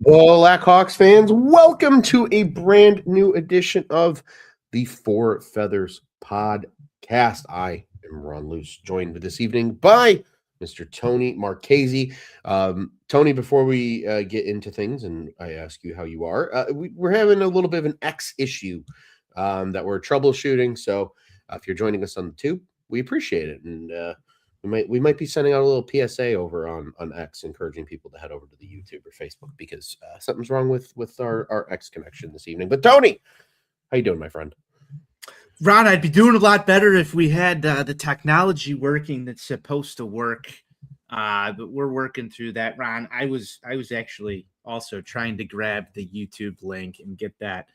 Well, Blackhawks fans, welcome to a brand new edition of the Four Feathers podcast. I am Ron Luce, joined this evening by Mr. Tony Marchese. Tony, before we get into things and I ask you how you are, we're having a little bit of an X issue that we're troubleshooting. So if you're joining us on the tube, we appreciate it. And we might be sending out a little PSA over on X, encouraging people to head over to the YouTube or Facebook because something's wrong with our X connection this evening. But Tony, how you doing, my friend? Ron, I'd be doing a lot better if we had the technology working that's supposed to work. But we're working through that, Ron. I was actually also trying to grab the YouTube link and get that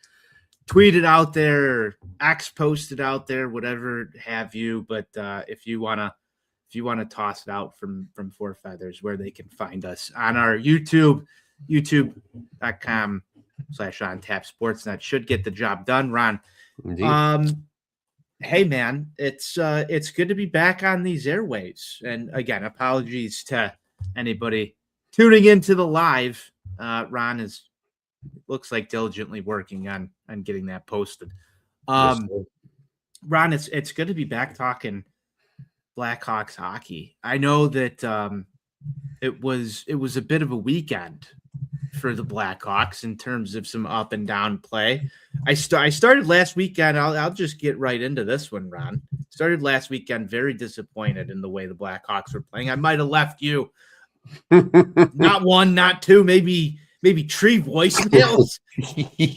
tweeted out there, or X posted out there, whatever have you. But if you wanna toss it out from Four Feathers, where they can find us on our youtube.com/OnTapSportsNet should get the job done, Ron. Indeed. Hey man, it's good to be back on these airwaves. And again, apologies to anybody tuning into the live. Ron looks like diligently working on getting that posted. Ron, it's good to be back talking Blackhawks hockey. I know that it was a bit of a weekend for the Blackhawks in terms of some up and down play. I started last weekend. I'll just get right into this one, Ron. Started last weekend very disappointed in the way the Blackhawks were playing. I might have left you not one, not two, maybe 3 voicemails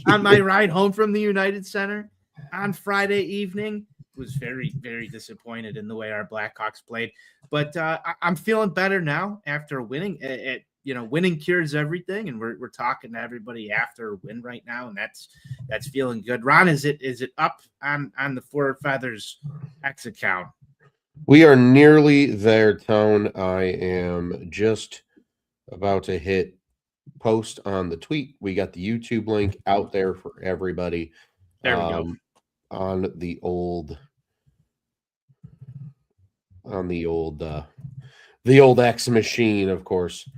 on my ride home from the United Center on Friday evening. Was very, very disappointed in the way our Blackhawks played, but I'm feeling better now after winning. Winning cures everything, and we're talking to everybody after a win right now, and that's feeling good. Ron, is it up on the Four Feathers X account? We are nearly there, Tone. I am just about to hit post on the tweet. We got the YouTube link out there for everybody. There we go. On the old X machine, of course.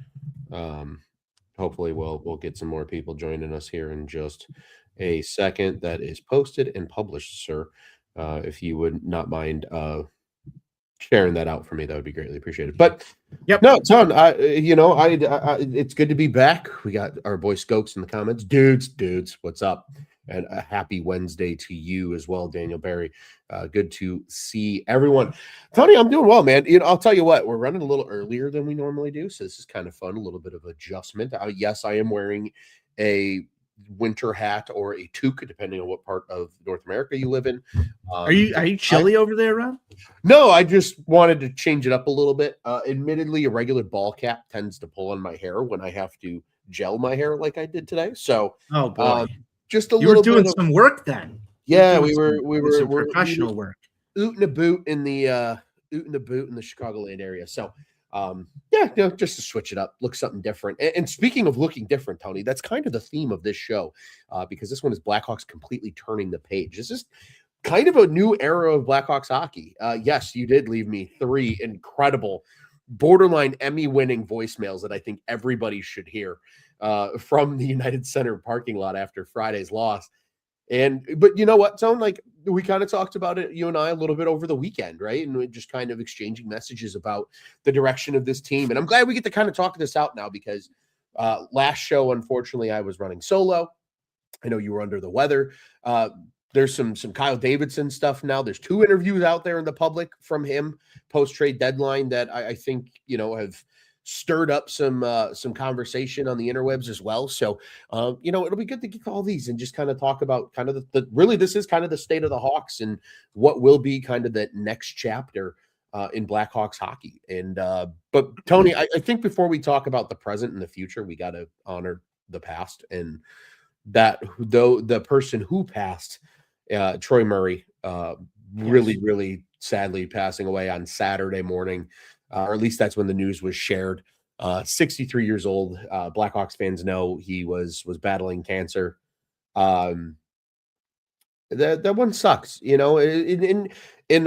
Hopefully we'll get some more people joining us here in just a second. That is posted and published, sir. If you would not mind sharing that out for me, that would be greatly appreciated. But yep, no, Ton, it's good to be back. We got our boy Skokes in the comments. Dudes, what's up? And a happy Wednesday to you as well, Daniel Barry. Good to see everyone. Tony, I'm doing well, man. I'll tell you what, we're running a little earlier than we normally do, so this is kind of fun, a little bit of adjustment. Yes, I am wearing a winter hat or a toque, depending on what part of North America you live in. Are you chilly over there, Ron? No, I just wanted to change it up a little bit. Admittedly, a regular ball cap tends to pull on my hair when I have to gel my hair like I did today. So, oh boy. Just a you little were doing bit some work then. Yeah, we were professional work. Ootin' a boot in the Chicagoland area. So just to switch it up, look something different. And speaking of looking different, Tony, that's kind of the theme of this show, because this one is Blackhawks completely turning the page. This is kind of a new era of Blackhawks hockey. Yes, you did leave me 3 incredible, borderline Emmy-winning voicemails that I think everybody should hear from the United Center parking lot after Friday's loss. But you know what, Tone? Like, we kind of talked about it, you and I, a little bit over the weekend, right? And we're just kind of exchanging messages about the direction of this team. And I'm glad we get to kind of talk this out now, because last show, unfortunately, I was running solo. I know you were under the weather. There's some Kyle Davidson stuff now. There's 2 interviews out there in the public from him post-trade deadline that I think, have stirred up some conversation on the interwebs as well. So, it'll be good to get all these and just kind of talk about kind of really, this is kind of the state of the Hawks and what will be kind of the next chapter in Blackhawks hockey. And, but Tony, I think before we talk about the present and the future, we got to honor the past, and that though the person who passed, Troy Murray, really, really sadly passing away on Saturday morning. Or at least that's when the news was shared. 63 years old. Blackhawks fans know he was battling cancer. That one sucks, and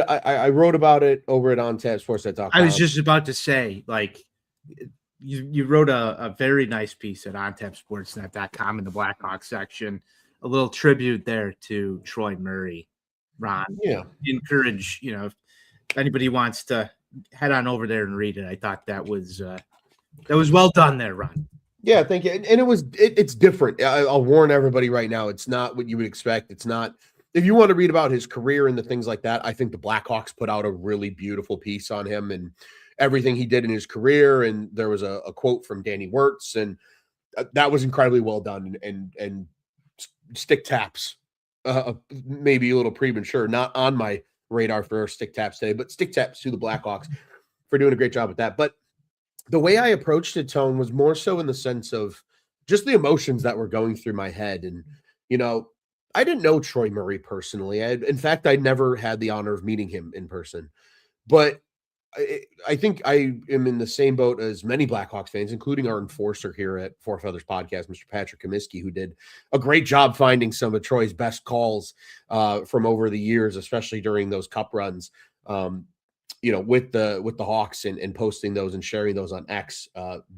I wrote about it over at OnTapSportsNet.com. I was just about to say, like, you wrote a very nice piece at ontapsportsnet.com in the Blackhawks section, a little tribute there to Troy Murray. Ron, Yeah. encourage, if anybody wants to head on over there and read it. I thought that was well done there, Ron. Yeah, thank you. And it's different. I'll warn everybody right now. It's not what you would expect. It's not. If you want to read about his career and the things like that, I think the Blackhawks put out a really beautiful piece on him and everything he did in his career. And there was a quote from Danny Wirtz, and that was incredibly well done. And stick taps, maybe a little premature, not on my radar for stick taps today, but stick taps to the Blackhawks for doing a great job with that. But the way I approached it, Tone, was more so in the sense of just the emotions that were going through my head. And, I didn't know Troy Murray personally. In fact, I never had the honor of meeting him in person. But I think I am in the same boat as many Blackhawks fans, including our enforcer here at Four Feathers Podcast, Mr. Patrick Comiskey, who did a great job finding some of Troy's best calls from over the years, especially during those cup runs. With the Hawks and posting those and sharing those on X,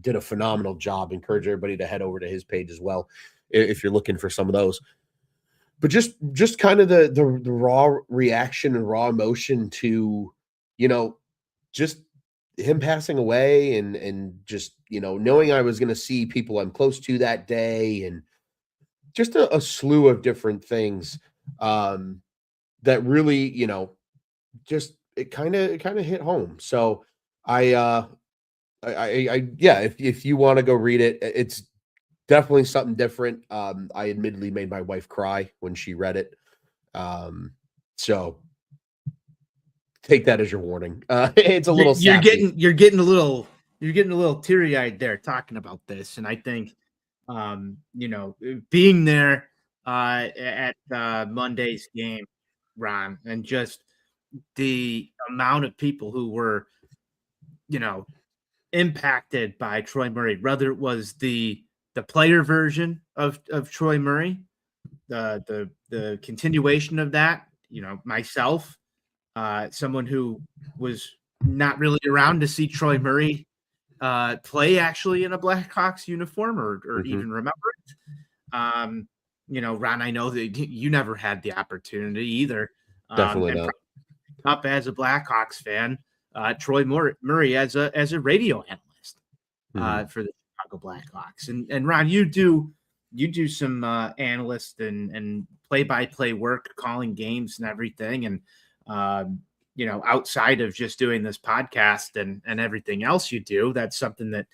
did a phenomenal job. Encourage everybody to head over to his page as well if you're looking for some of those. But just kind of the raw reaction and raw emotion to, just him passing away and just, knowing I was going to see people I'm close to that day, and just a slew of different things that really, just it kind of hit home. So if you want to go read it, it's definitely something different. I admittedly made my wife cry when she read it. So take that as your warning. It's a little you're getting a little teary-eyed there talking about this. And I think being there at Monday's game, Ron, and just the amount of people who were, impacted by Troy Murray, whether it was the player version of Troy Murray, the continuation of that, myself, someone who was not really around to see Troy Murray play actually in a Blackhawks uniform or even remember it. Ron, I know that you never had the opportunity either. Definitely not. Up as a Blackhawks fan, Troy Murray as a radio analyst for the Chicago Blackhawks, and Ron, you do some analyst and play-by-play work, calling games and everything, and outside of just doing this podcast and everything else you do, that's something that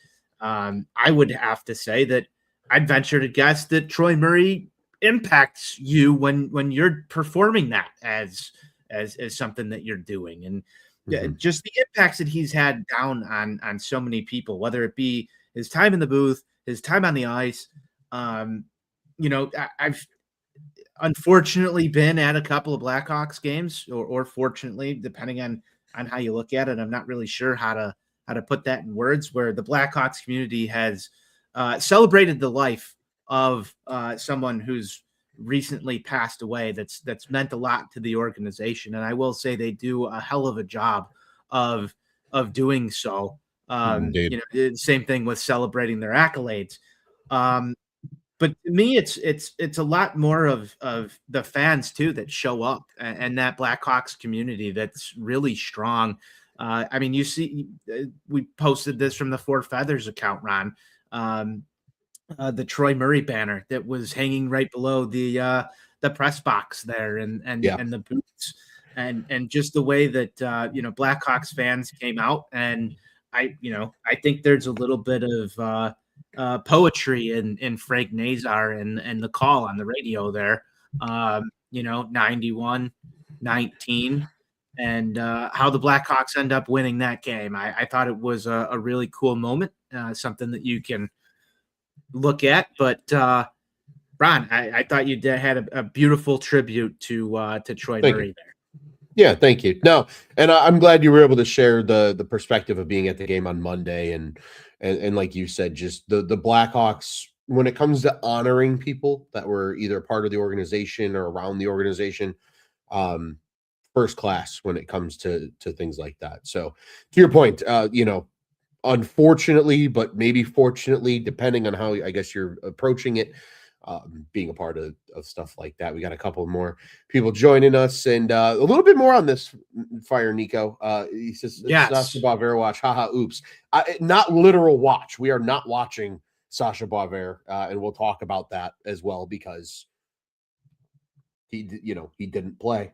I would have to say that I'd venture to guess that Troy Murray impacts you when you're performing that as something that you're doing, and just the impacts that he's had down on so many people, whether it be his time in the booth, his time on the ice. I've unfortunately been at a couple of Blackhawks games, or fortunately, depending on how you look at it. I'm not really sure how to put that in words, where the Blackhawks community has celebrated the life of someone who's recently passed away. That's meant a lot to the organization, and I will say they do a hell of a job of doing so. Same thing with celebrating their accolades. But to me, it's a lot more of the fans too that show up, and that Blackhawks community that's really strong. You see, we posted this from the Four Feathers account, Ron. The Troy Murray banner that was hanging right below the press box there, and the booths, and just the way that Blackhawks fans came out, and I think there's a little bit of poetry in Frank Nazar and the call on the radio there, 91-19, and how the Blackhawks end up winning that game. I thought it was a really cool moment, something that you can look at. But Ron, I thought you had a beautiful tribute to Troy Murray there. Yeah, thank you. No, and I'm glad you were able to share the perspective of being at the game on Monday, and like you said, just the Blackhawks, when it comes to honoring people that were either part of the organization or around the organization, first class when it comes to things like that. So to your point, unfortunately, but maybe fortunately, depending on how I guess you're approaching it, being a part of stuff like that. We got a couple more people joining us, and a little bit more on this fire, Nico. He says, Sacha Yes. Boisvert watch, haha, oops. Not literal watch. We are not watching Sacha Boisvert, and we'll talk about that as well because he didn't play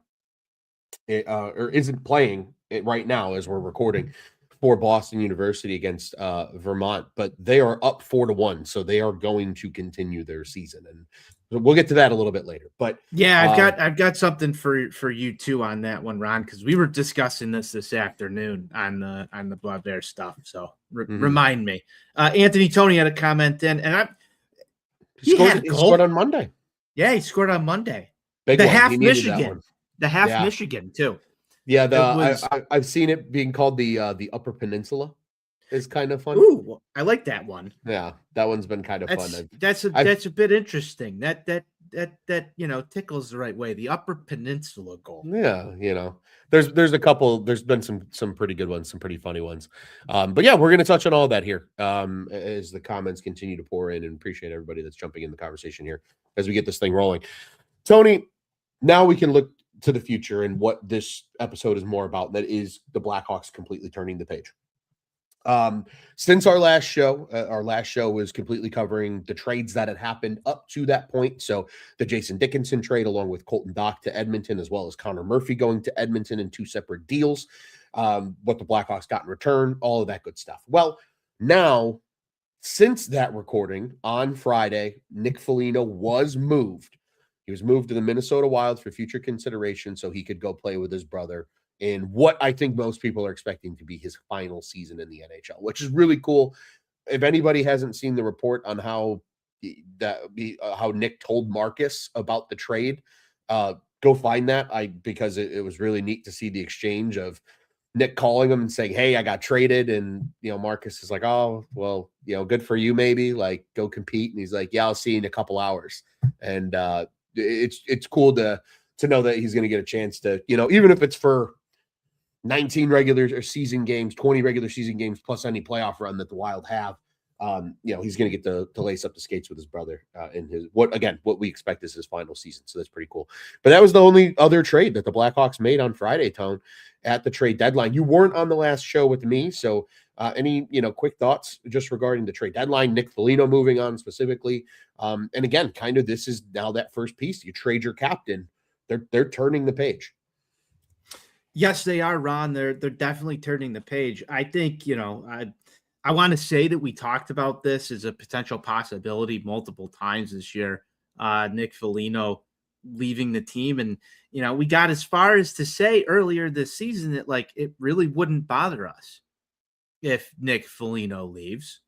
or isn't playing it right now as we're recording for Boston University against Vermont, but they are up 4-1, so they are going to continue their season, and we'll get to that a little bit later. But yeah, I've got something for you too on that one, Ron, because we were discussing this afternoon on the Boisvert stuff. So remind me. Anthony Tony had a comment in, and he scored on Monday. Yeah, he scored on Monday. Big the one. half Michigan, Michigan too. Yeah, I've seen it being called the Upper Peninsula. Is kind of fun. Ooh, I like that one. Yeah, that one's been kind of fun. That's a bit interesting. That tickles the right way. The Upper Peninsula goal. Yeah, there's a couple. There's been some pretty good ones, some pretty funny ones. But yeah, we're gonna touch on all that here as the comments continue to pour in, and appreciate everybody that's jumping in the conversation here as we get this thing rolling. Tony, now we can look to the future and what this episode is more about. That is the Blackhawks completely turning the page. Since our last show was completely covering the trades that had happened up to that point. So the Jason Dickinson trade, along with Colton Dock to Edmonton, as well as Connor Murphy going to Edmonton in 2 separate deals. What the Blackhawks got in return, all of that good stuff. Well, now, since that recording on Friday, Nick Foligno was moved. He was moved to the Minnesota Wild for future consideration so he could go play with his brother in what I think most people are expecting to be his final season in the NHL, which is really cool. If anybody hasn't seen the report on how Nick told Marcus about the trade, go find that. Because it was really neat to see the exchange of Nick calling him and saying, "Hey, I got traded," and Marcus is like, "Oh, well, good for you, maybe. Like, go compete." And he's like, "Yeah, I'll see you in a couple hours." And it's cool to know that he's going to get a chance to, even if it's for 19 regular season games, 20 regular season games, plus any playoff run that the Wild have. He's going to get to lace up the skates with his brother in his what we expect is his final season. So that's pretty cool. But that was the only other trade that the Blackhawks made on Friday, Tone, at the trade deadline. You weren't on the last show with me, so any quick thoughts just regarding the trade deadline, Nick Foligno moving on specifically, and again, kind of this is now that first piece. You trade your captain. They're turning the page. Yes, they are, Ron. They're definitely turning the page. I think, I want to say that we talked about this as a potential possibility multiple times this year. Nick Foligno leaving the team. And, we got as far as to say earlier this season that it really wouldn't bother us if Nick Foligno leaves.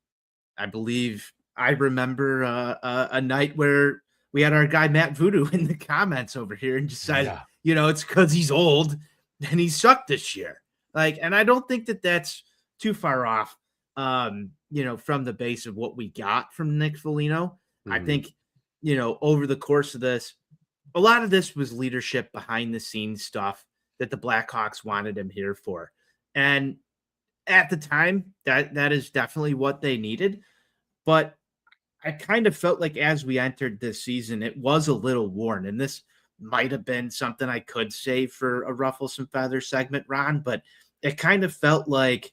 I believe I remember a night where we had our guy Matt Voodoo in the comments over here and just said, it's because he's old. And he sucked this year. And I don't think that that's too far off, from the base of what we got from Nick Foligno. Mm-hmm. I think, over the course of this, a lot of this was leadership behind the scenes stuff that the Blackhawks wanted him here for. And at the time, that is definitely what they needed. But I kind of felt like as we entered this season, it was a little worn. And this might have been something I could say for a Ruffle Some Feathers segment, Ron, but it kind of felt like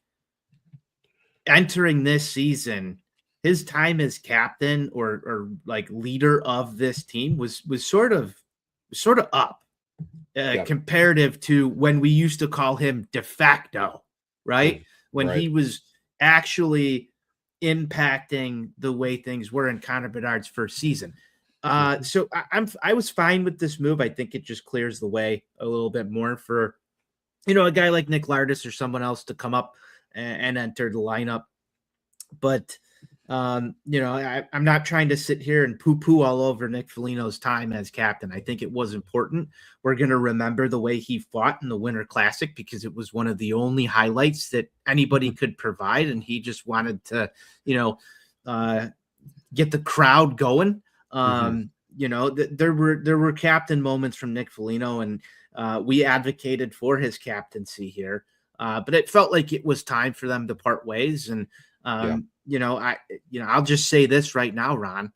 entering this season, his time as captain or leader of this team was sort of up comparative to when we used to call him de facto, right? When he was actually impacting the way things were in Connor Bedard's first season. So I was fine with this move. I think it just clears the way a little bit more for, a guy like Nick Lardis or someone else to come up and enter the lineup. But, I'm not trying to sit here and poo-poo all over Nick Foligno's time as captain. I think it was important. We're going to remember the way he fought in the Winter Classic because it was one of the only highlights that anybody could provide. And he just wanted to, get the crowd going. There were captain moments from Nick Foligno, and we advocated for his captaincy here. But it felt like it was time for them to part ways. And I'll just say this right now, Ron.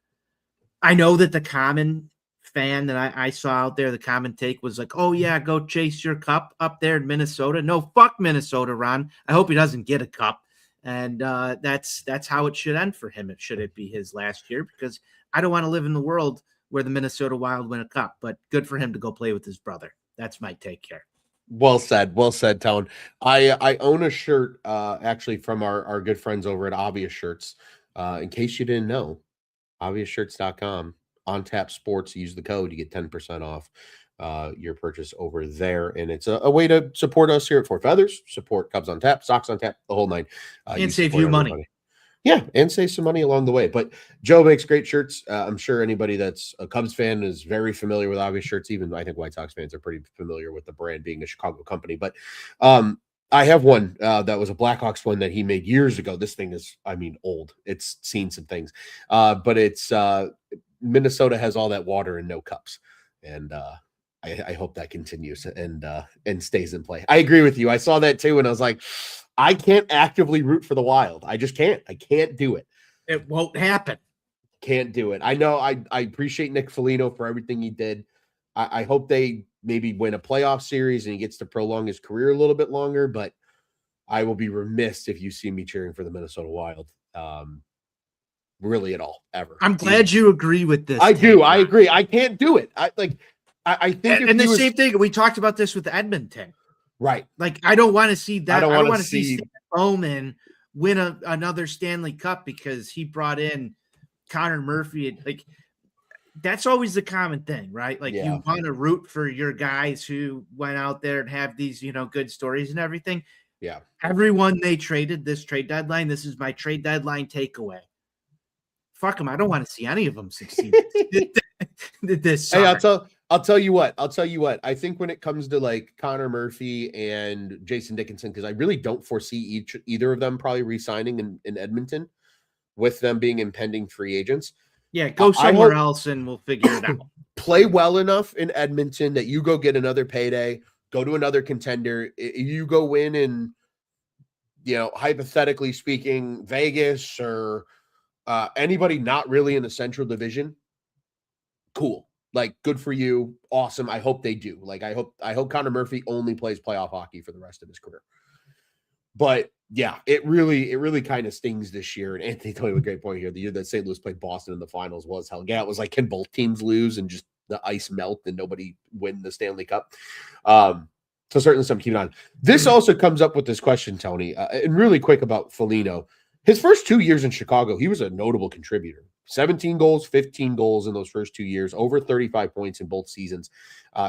I know that the common fan that I saw out there, the common take was like, "Oh yeah, go chase your cup up there in Minnesota." No, fuck Minnesota, Ron. I hope he doesn't get a cup, and that's how it should end for him. Should it be his last year? Because I don't want to live in the world where the Minnesota Wild win a cup. But good for him to go play with his brother. That's my take here. Well said, Tone. I own a shirt actually from our good friends over at Obvious Shirts. In case you didn't know, obviousshirts.com, on tap sports, use the code, you get 10% off your purchase over there. And it's a way to support us here at Four Feathers, support Cubs on Tap, Sox on Tap, the whole nine. And save you money. Yeah, and save some money along the way. But Joe makes great shirts. I'm sure anybody that's a Cubs fan is very familiar with Obvious Shirts. Even I think White Sox fans are pretty familiar with the brand being a Chicago company. But I have one that was a Blackhawks one that he made years ago. This thing is, old. It's seen some things. But it's Minnesota has all that water and no cups. And I hope that continues and stays in play. I agree with you. I saw that too, and I was like, I can't actively root for the Wild. I just can't. I can't do it. It won't happen. Can't do it. I know. I appreciate Nick Foligno for everything he did. I hope they maybe win a playoff series and he gets to prolong his career a little bit longer. But I will be remiss if you see me cheering for the Minnesota Wild. Really at all, ever. I'm glad you agree with this. I do. I agree. I can't do it. I think. And the same thing. We talked about this with Edmonton. Right. Like, I don't want to see that. I don't want to see Stan Bowman win another Stanley Cup because he brought in Connor Murphy. Like, that's always the common thing, right? Like, you want to root for your guys who went out there and have these, good stories and everything. Yeah. Everyone they traded this trade deadline. This is my trade deadline takeaway. Fuck them. I don't want to see any of them succeed. This hey, I'll tell you what. I think when it comes to like Connor Murphy and Jason Dickinson, because I really don't foresee either of them probably re-signing in Edmonton with them being impending free agents. Yeah, go somewhere else and we'll figure it out. Play well enough in Edmonton that you go get another payday, go to another contender. You go win in, hypothetically speaking, Vegas or anybody not really in the Central Division. Cool. Like, good for you. Awesome. I hope they do. Like, I hope Connor Murphy only plays playoff hockey for the rest of his career. But yeah, it really kind of stings this year. And Anthony told me a great point here. The year that St. Louis played Boston in the finals was hell. Yeah, it was like, can both teams lose and just the ice melt and nobody win the Stanley Cup? So certainly something to keep on. This also comes up with this question, Tony, and really quick about Foligno. His first 2 years in Chicago, he was a notable contributor. 17 goals, 15 goals in those first 2 years, over 35 points in both seasons.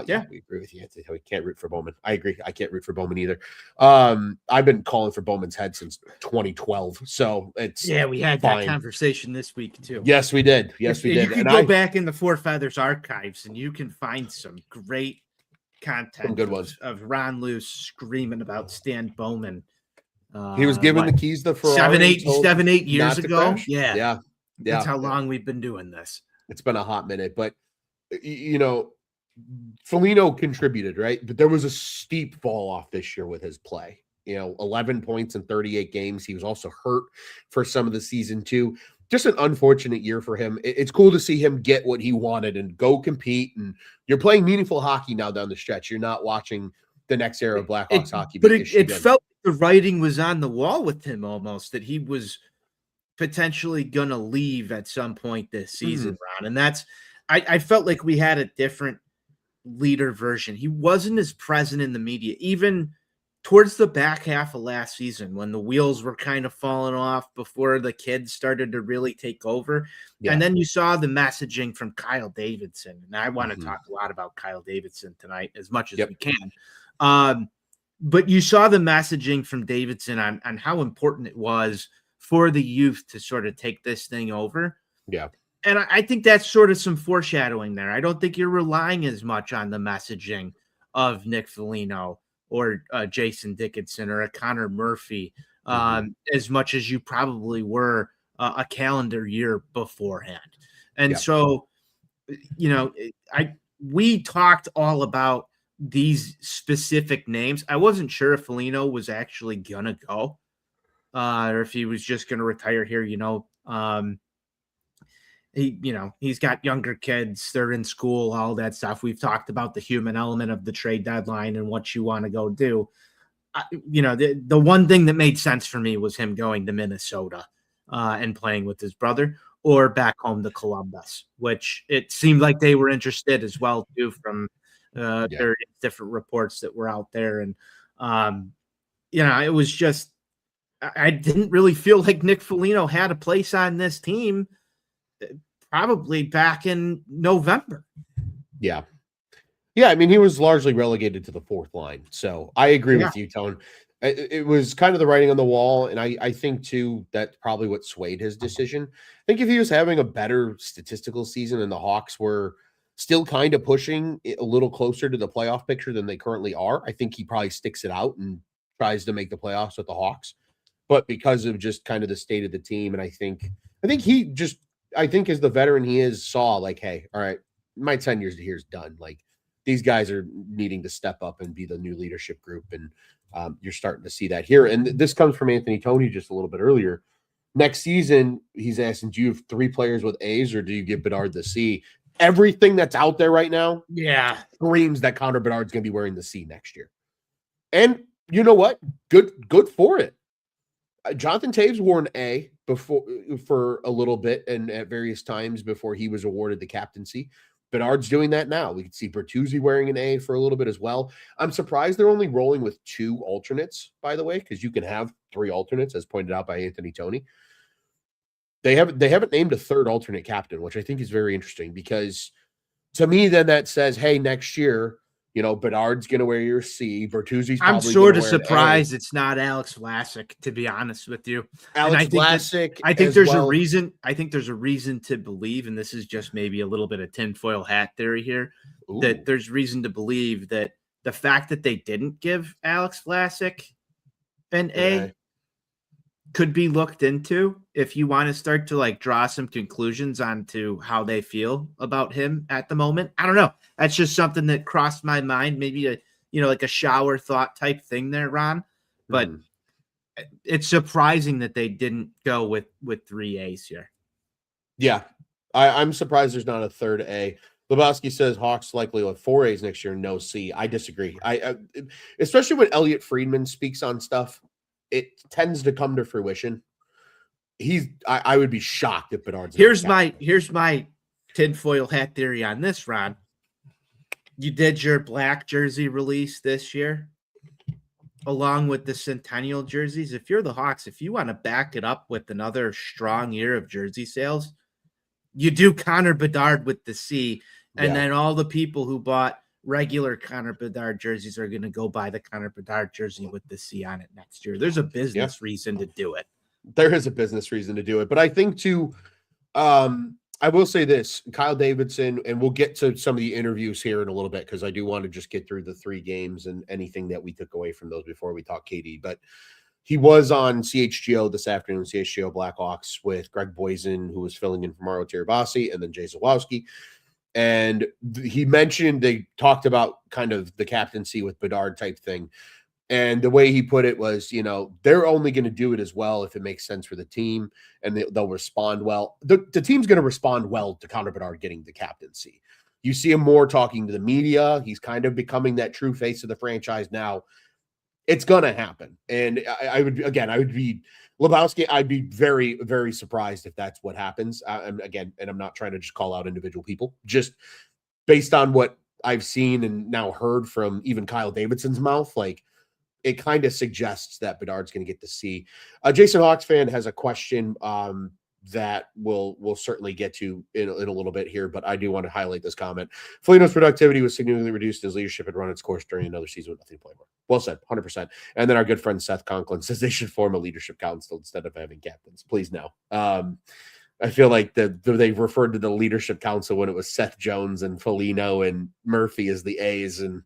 Yeah, we agree with you. We can't root for Bowman. I agree. I can't root for Bowman either. I've been calling for Bowman's head since 2012. So it's we had fine. That conversation this week too. Yes, we did. Yes, we did. You can go back in the Four Feathers archives and you can find some great content. Some good ones of Ron Luce screaming about Stan Bowman. He was given the keys to Ferrari 7, 8 years ago. Yeah. That's how long we've been doing this. It's been a hot minute, but Foligno contributed, right? But there was a steep fall off this year with his play. 11 points in 38 games. He was also hurt for some of the season too. Just an unfortunate year for him. It's cool to see him get what he wanted and go compete. And you're playing meaningful hockey now down the stretch. You're not watching the next era of Blackhawks hockey. But it felt like the writing was on the wall with him almost, that he was potentially going to leave at some point this season, Ron. And that's, I felt like we had a different leader version. He wasn't as present in the media, even towards the back half of last season when the wheels were kind of falling off before the kids started to really take over. Yeah. And then you saw the messaging from Kyle Davidson. And I want to talk a lot about Kyle Davidson tonight as much as we can. But you saw the messaging from Davidson on how important it was for the youth to sort of take this thing over. Yeah. And I think that's sort of some foreshadowing there. I don't think you're relying as much on the messaging of Nick Foligno or Jason Dickinson or a Connor Murphy as much as you probably were a calendar year beforehand. And so, we talked all about these specific names. I wasn't sure if Foligno was actually gonna go, or if he was just gonna retire here. He's got younger kids, they're in school, all that stuff. We've talked about the human element of the trade deadline and what you want to go do. The one thing that made sense for me was him going to Minnesota and playing with his brother, or back home to Columbus, which it seemed like they were interested as well too, from various different reports that were out there. And it was just, I didn't really feel like Nick Foligno had a place on this team probably back in November. Yeah. I mean, he was largely relegated to the fourth line. So I agree with you, Tone. It was kind of the writing on the wall. And I think, too, that's probably what swayed his decision. I think if he was having a better statistical season and the Hawks were still kind of pushing a little closer to the playoff picture than they currently are, I think he probably sticks it out and tries to make the playoffs with the Hawks. But because of just kind of the state of the team, and I think he just, I think as the veteran he is, saw like, hey, all right, my 10 years here is done. Like, these guys are needing to step up and be the new leadership group. And you're starting to see that here. And this comes from Anthony Toney just a little bit earlier. Next season, he's asking, do you have 3 players with A's or do you give Bedard the C? Everything that's out there right now screams that Connor Bedard's going to be wearing the C next year. And you know what? Good for it. Jonathan Toews wore an A before for a little bit and at various times before he was awarded the captaincy. Bedard's doing that now. We can see Bertuzzi wearing an A for a little bit as well. I'm surprised they're only rolling with 2 alternates, by the way, because you can have 3 alternates, as pointed out by Anthony Toney. They haven't named a third alternate captain, which I think is very interesting because to me, then that says, hey, next year, Bedard's going to wear your C. Bertuzzi's probably. I'm sort of surprised it's not Alex Vlasic, to be honest with you. Alex Vlasic. I think there's a reason. I think there's a reason to believe, and this is just maybe a little bit of tinfoil hat theory here, that there's reason to believe that the fact that they didn't give Alex Vlasic an A could be looked into if you want to start to draw some conclusions onto how they feel about him at the moment. I don't know. That's just something that crossed my mind. Maybe a shower thought type thing there, Ron. But it's surprising that they didn't go with 3 A's here. Yeah. I'm surprised there's not a third A. Lebowski says Hawks likely will have 4 A's next year, no C. I disagree. I especially when Elliot Friedman speaks on stuff, it tends to come to fruition. I would be shocked if Bedard's. Here's my tinfoil hat theory on this, Ron. You did your black jersey release this year, along with the Centennial jerseys. If you're the Hawks, if you want to back it up with another strong year of jersey sales, you do Connor Bedard with the C, and then all the people who bought regular Connor Bedard jerseys are going to go buy the Connor Bedard jersey with the C on it next year. There's a business reason to do it. There is a business reason to do it. But I think too, I will say this, Kyle Davidson, and we'll get to some of the interviews here in a little bit because I do want to just get through the 3 games and anything that we took away from those before we talk KD. But he was on CHGO this afternoon, CHGO Blackhawks, with Greg Boysen, who was filling in for Mario Tirabassi, and then Jay Zawalski. And he mentioned, they talked about kind of the captaincy with Bedard type thing. And the way he put it was, they're only going to do it as well if it makes sense for the team and they'll respond well. The team's going to respond well to Connor Bedard getting the captaincy. You see him more talking to the media. He's kind of becoming that true face of the franchise now. It's going to happen. And I would be Lebowski. I'd be very, very surprised if that's what happens. And I'm not trying to just call out individual people, just based on what I've seen and now heard from even Kyle Davidson's mouth, it kind of suggests that Bedard's going to get to see. Jason Hawks fan has a question that we'll certainly get to in a little bit here, but I do want to highlight this comment. Foligno's productivity was significantly reduced. His leadership had run its course during another season with nothing to play for. Well said, 100%. And then our good friend Seth Conklin says they should form a leadership council instead of having captains. Please no. I feel like they referred to the leadership council when it was Seth Jones and Foligno and Murphy as the A's, and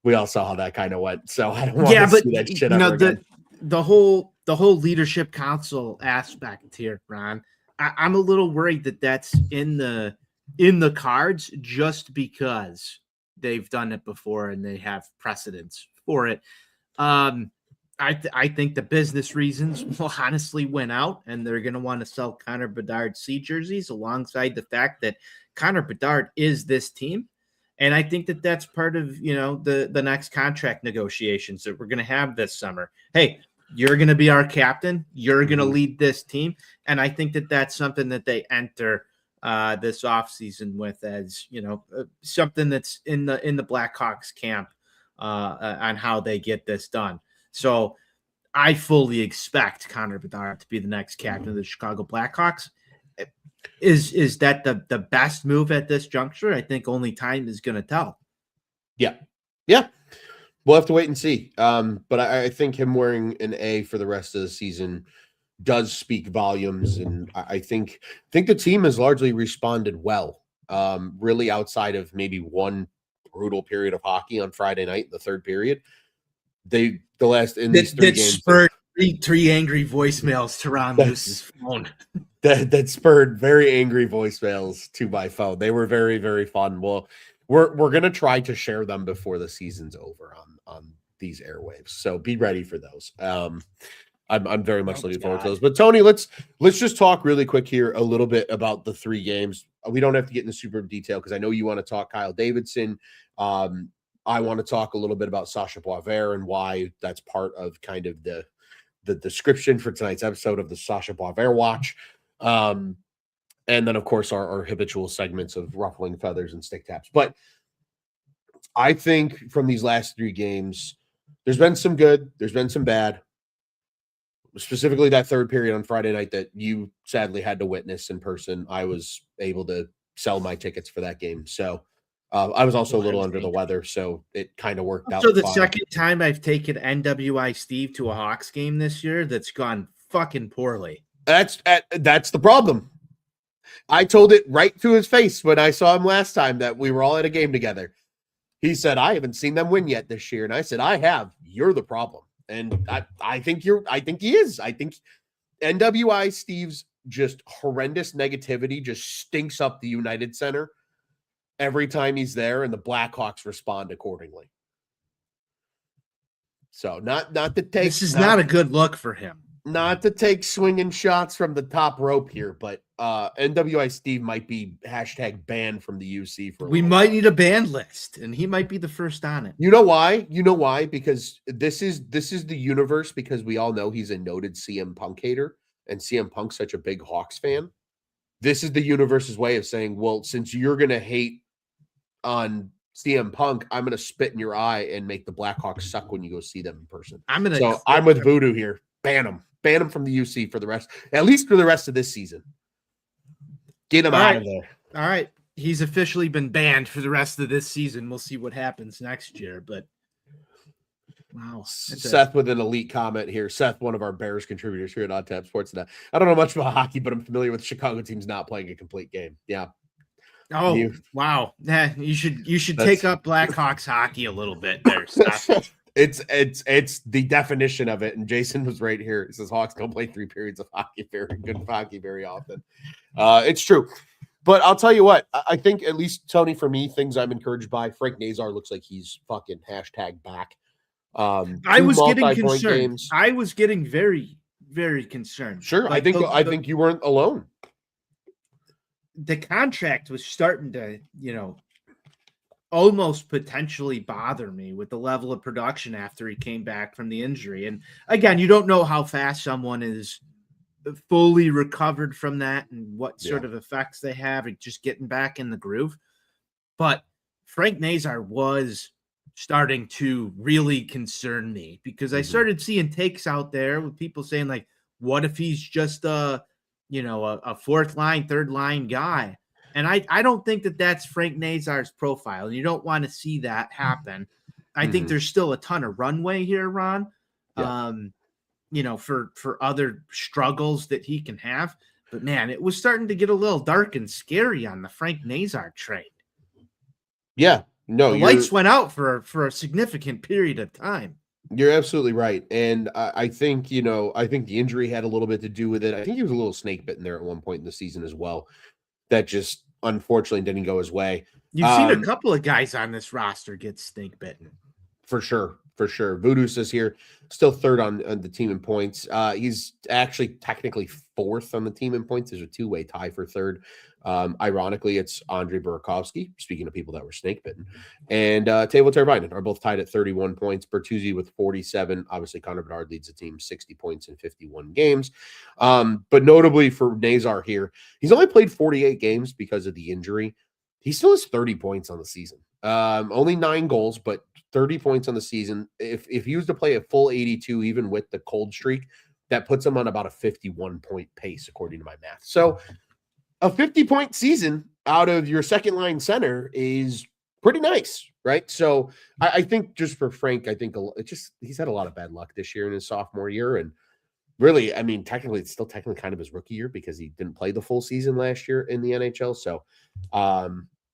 we all saw how that kind of went. So I don't want to see that shit ever again. The whole leadership council aspect here, Ron, I'm a little worried that that's in the cards just because they've done it before and they have precedence for it. I think the business reasons will honestly win out, and they're going to want to sell Connor Bedard C jerseys alongside the fact that Connor Bedard is this team. And I think that that's part of, the next contract negotiations that we're going to have this summer. Hey, you're going to be our captain. You're going to lead this team. And I think that that's something that they enter this offseason with as, something that's in the Blackhawks camp on how they get this done. So I fully expect Connor Bedard to be the next captain of the Chicago Blackhawks. Is that the best move at this juncture? I think only time is going to tell. Yeah. We'll have to wait and see. But I think him wearing an A for the rest of the season does speak volumes, and I think the team has largely responded well. Really, outside of maybe one brutal period of hockey on Friday night, the third period, these three games spurred three angry voicemails to Ron Luce's phone. That spurred very angry voicemails to my phone. They were very, very fun. Well, we're gonna try to share them before the season's over on these airwaves. So be ready for those. I'm very much looking forward to those. But Tony, let's just talk really quick here a little bit about the three games. We don't have to get into super detail because I know you want to talk Kyle Davidson. I want to talk a little bit about Sacha Boisvert and why that's part of kind of the description for tonight's episode of the Sacha Boisvert Watch. And then, of course, our habitual segments of ruffling feathers and stick taps. But I think from these last three games, there's been some good, there's been some bad. Specifically that third period on Friday night that you sadly had to witness in person. I was able to sell my tickets for that game. So I was also a little under the weather, so it kind of worked out. So the second time I've taken NWI Steve to a Hawks game this year that's gone fucking poorly. That's the problem. I told it right to his face when I saw him last time that we were all at a game together. He said, I haven't seen them win yet this year. And I said, I have. You're the problem. And I think he is. I think NWI Steve's just horrendous negativity just stinks up the United Center every time he's there, and the Blackhawks respond accordingly. So not to take this is not a good look for him. Not to take swinging shots from the top rope here, but NWI Steve might be # banned from the UC for. We might need a ban list, and he might be the first on it. You know why? Because this is the universe. Because we all know he's a noted CM Punk hater, and CM Punk's such a big Hawks fan. This is the universe's way of saying, well, since you're gonna hate on CM Punk, I'm gonna spit in your eye and make the Blackhawks suck when you go see them in person. I'm with Voodoo here. Ban him from the UC at least for the rest of this season. Get him out of there. All right. He's officially been banned for the rest of this season. We'll see what happens next year, but wow. Seth with an elite comment here. Seth, one of our Bears contributors here at Odd Tap Sports. Now, I don't know much about hockey, but I'm familiar with Chicago teams not playing a complete game. Yeah. Oh, wow. Yeah, you should take up Blackhawks hockey a little bit there, Seth. It's the definition of it, and Jason was right here. He says Hawks don't play 3 periods of hockey very often. It's true, but I'll tell you what. I think at least Tony, for me, things I'm encouraged by. Frank Nazar looks like he's fucking # back. I was getting concerned. Games. I was getting very, very concerned. Sure, like I think you weren't alone. The contract was starting to, almost potentially bother me with the level of production after he came back from the injury. And again, you don't know how fast someone is fully recovered from that and what sort of effects they have at just getting back in the groove. But Frank Nazar was starting to really concern me because I started seeing takes out there with people saying, like, what if he's just a fourth line, third line guy? And I don't think that that's Frank Nazar's profile. And you don't want to see that happen. I think there's still a ton of runway here, Ron, for other struggles that he can have. But, man, it was starting to get a little dark and scary on the Frank Nazar trade. Yeah. No, the lights went out for a significant period of time. You're absolutely right. And I think the injury had a little bit to do with it. I think he was a little snake bitten there at one point in the season as well. That just unfortunately didn't go his way. You've seen a couple of guys on this roster get snake bitten. For sure. Voodoo says here, still third on the team in points. He's actually technically fourth on the team in points. There's a two-way tie for third. Ironically, it's Andre Burakovsky, speaking of people that were snake bitten, and Teuvo Teravainen are both tied at 31 points. Bertuzzi with 47. Obviously, Connor Bedard leads the team 60 points in 51 games. But notably for Nazar here, he's only played 48 games because of the injury. He still has 30 points on the season. Only 9 goals, but 30 points on the season. If he was to play a full 82, even with the cold streak, that puts him on about a 51-point pace, according to my math. So a 50-point season out of your second line center is pretty nice, right? So I think just for Frank, I think he's had a lot of bad luck this year in his sophomore year. And really, I mean, technically, it's still technically kind of his rookie year because he didn't play the full season last year in the NHL. So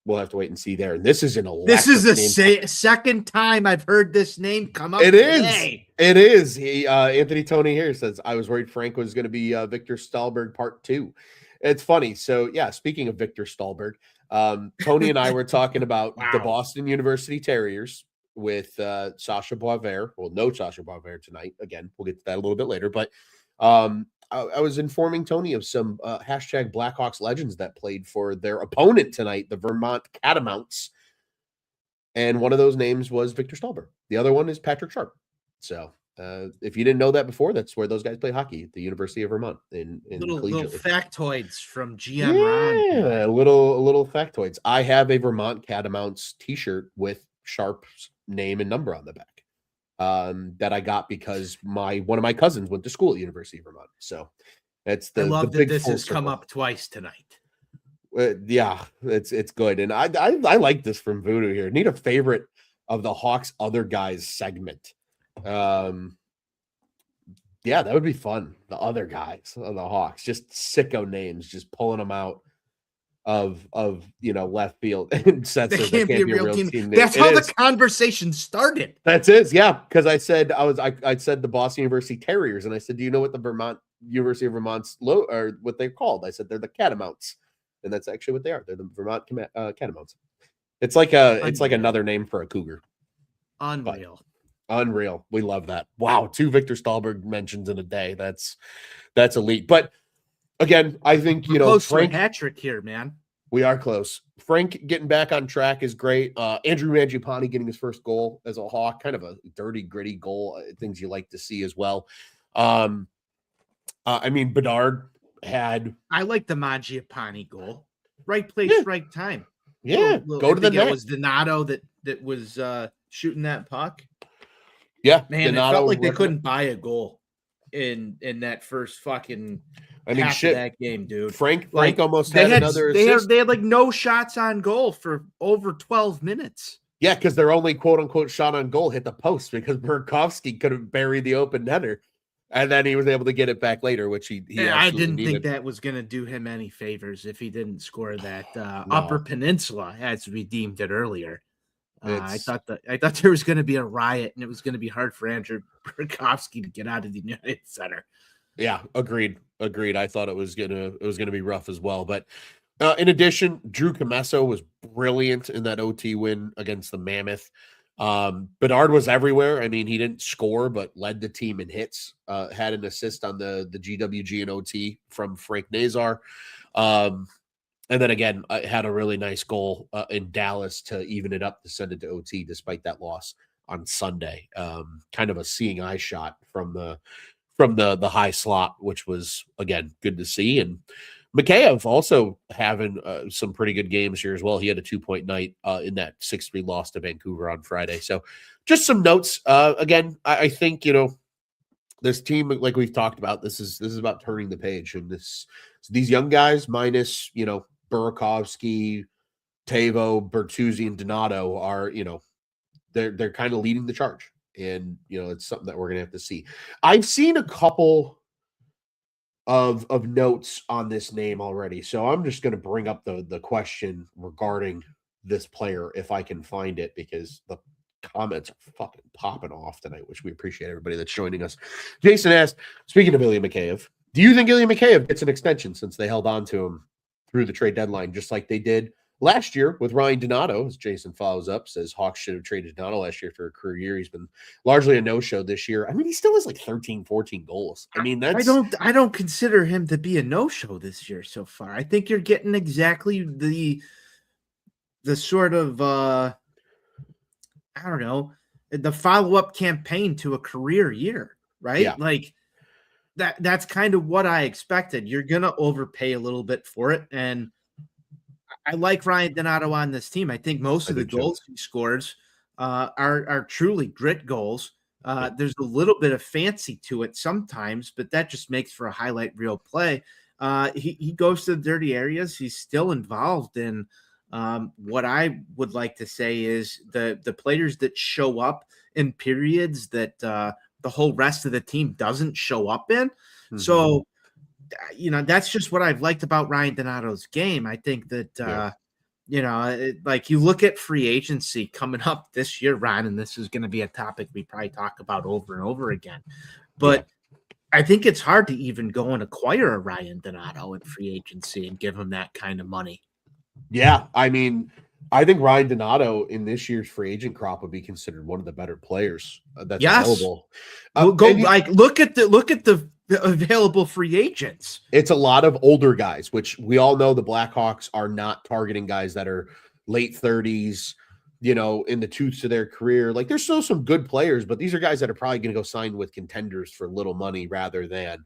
we'll have to wait and see there. And this is an electric This is the second time I've heard this name come up. It today. is. Anthony Tony here says, I was worried Frank was going to be Victor Stahlberg part 2. It's funny. So, yeah, speaking of Victor Stahlberg, Tony and I were talking about the Boston University Terriers with Sacha Boisvert. Well, no Sacha Boisvert tonight. Again, we'll get to that a little bit later. But I was informing Tony of some hashtag Blackhawks legends that played for their opponent tonight, the Vermont Catamounts. And one of those names was Victor Stahlberg. The other one is Patrick Sharp. So if you didn't know that before, that's where those guys play hockey at the University of Vermont. In little factoids from GM Ron. Yeah, little factoids. I have a Vermont Catamounts t-shirt with Sharp's name and number on the back. That I got because one of my cousins went to school at University of Vermont. So that's I love that this has come up twice tonight. Yeah, it's good. And I like this from Voodoo here. Need a favorite of the Hawks other guys segment. Yeah, that would be fun. The other guys of the Hawks, just sicko names, just pulling them out of left field and sets they can't be a real team. That's how the conversation started. That's it. Yeah, because I said I said the Boston University Terriers, and I said, do you know what the University of Vermont's or what they're called? I said they're the Catamounts, and that's actually what they are. They're the Vermont Catamounts. It's like another name for a cougar. Unreal. We love that. Wow, 2 Victor Stahlberg mentions in a day. That's elite. But again, I think close Frank, to a hat trick here, man. We are close. Frank getting back on track is great. Andrew Mangiapane getting his first goal as a Hawk, kind of a dirty, gritty goal. Things you like to see as well. I mean, Bedard had. I like the Mangiapane goal. Right place, right time. Yeah, go to the net. It was Donato that was shooting that puck. Yeah, man, Donato, it felt like they couldn't buy a goal in that first fucking. Half of that game, dude. Frank almost had another assist. They had like no shots on goal for over 12 minutes. Yeah, because their only quote unquote shot on goal hit the post because Burakovsky couldn't bury the open netter, and then he was able to get it back later, which he I didn't think that was going to do him any favors if he didn't score that Upper Peninsula, as we deemed it earlier. I thought there was going to be a riot, and it was going to be hard for Andrew Burakovsky to get out of the United Center. Yeah, agreed. I thought it was gonna be rough as well. But in addition, Drew Comesso was brilliant in that OT win against the Mammoth. Bedard was everywhere. I mean, he didn't score, but led the team in hits. Had an assist on the GWG and OT from Frank Nazar. And then again, had a really nice goal in Dallas to even it up to send it to OT despite that loss on Sunday. Kind of a seeing eye shot from the high slot, which was, again, good to see. And Mikheyev also having some pretty good games here as well. He had a 2-point night in that 6-3 loss to Vancouver on Friday. So just some notes. Again, I think, this team, like we've talked about, this is about turning the page. And these young guys minus, Burakovsky, Teuvo, Bertuzzi, and Donato are, they're kind of leading the charge. And, it's something that we're going to have to see. I've seen a couple of notes on this name already. So I'm just going to bring up the question regarding this player, if I can find it, because the comments are fucking popping off tonight, which we appreciate everybody that's joining us. Jason asked, speaking of Ilya Mikheyev, do you think Ilya Mikheyev gets an extension since they held on to him through the trade deadline, just like they did last year with Ryan Donato. As Jason follows up, says Hawks should have traded Donato last year for a career year. He's been largely a no-show this year. I mean, he still has like 13, 14 goals. I mean, I don't consider him to be a no-show this year so far. I think you're getting exactly the sort of I don't know, the follow-up campaign to a career year, right? Yeah. Like that's kind of what I expected. You're gonna overpay a little bit for it, and I like Ryan Donato on this team. I think most of the goals he scores are truly grit goals. There's a little bit of fancy to it sometimes, but that just makes for a highlight reel play. He goes to the dirty areas. He's still involved in what I would like to say is the players that show up in periods that the whole rest of the team doesn't show up in. Mm-hmm. So, that's just what I've liked about Ryan Donato's game. I think that, like you look at free agency coming up this year, Ron, and this is going to be a topic we probably talk about over and over again. But I think it's hard to even go and acquire a Ryan Donato in free agency and give him that kind of money. Yeah, I mean, I think Ryan Donato in this year's free agent crop would be considered one of the better players that's available. Look at the available free agents. It's a lot of older guys, which we all know the Blackhawks are not targeting guys that are late 30s, in the tooths of their career. Like there's still some good players, but these are guys that are probably going to go sign with contenders for little money rather than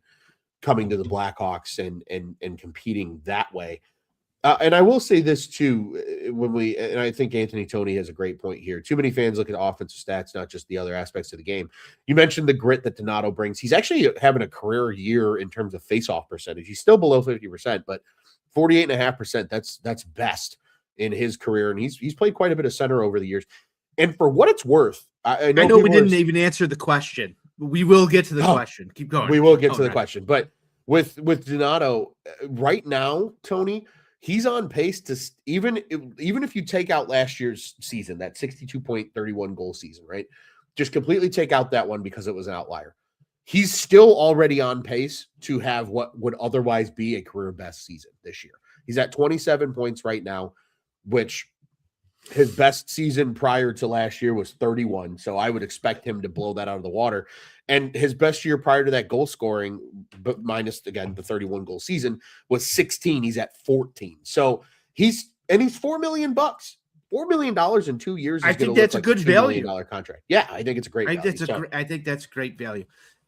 coming to the Blackhawks and competing that way. And I will say this too, and I think Anthony Toney has a great point here. Too many fans look at offensive stats, not just the other aspects of the game. You mentioned the grit that Donato brings. He's actually having a career year in terms of face-off percentage. He's still below 50%, but 48.5%, that's best in his career. And he's played quite a bit of center over the years. And for what it's worth, I know we didn't even answer the question. We will get to the question. Keep going. We will get to the question. But with Donato, right now, Tony, he's on pace to even if you take out last year's season, that 62.31 goal season, right? Just completely take out that one because it was an outlier. He's still already on pace to have what would otherwise be a career best season this year. He's at 27 points right now, which his best season prior to last year was 31. So I would expect him to blow that out of the water. And his best year prior to that goal scoring, but minus again the 31 goal season, was 16. He's at 14. So he's $4 million. $4 million in 2 years. I think that's a good value. Contract. Yeah, I think it's a great value. I think that's great value.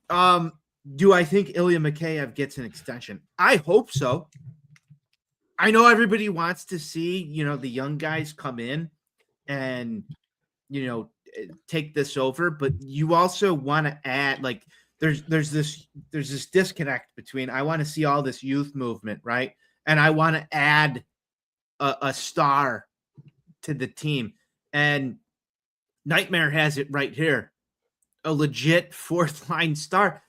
Do I think Ilya Mikheyev gets an extension? I hope so. I know everybody wants to see, the young guys come in and, take this over, but you also want to add, like, there's this disconnect between, I want to see all this youth movement, right? And I want to add a star to the team. And Nightmare has it right here. A legit fourth line star.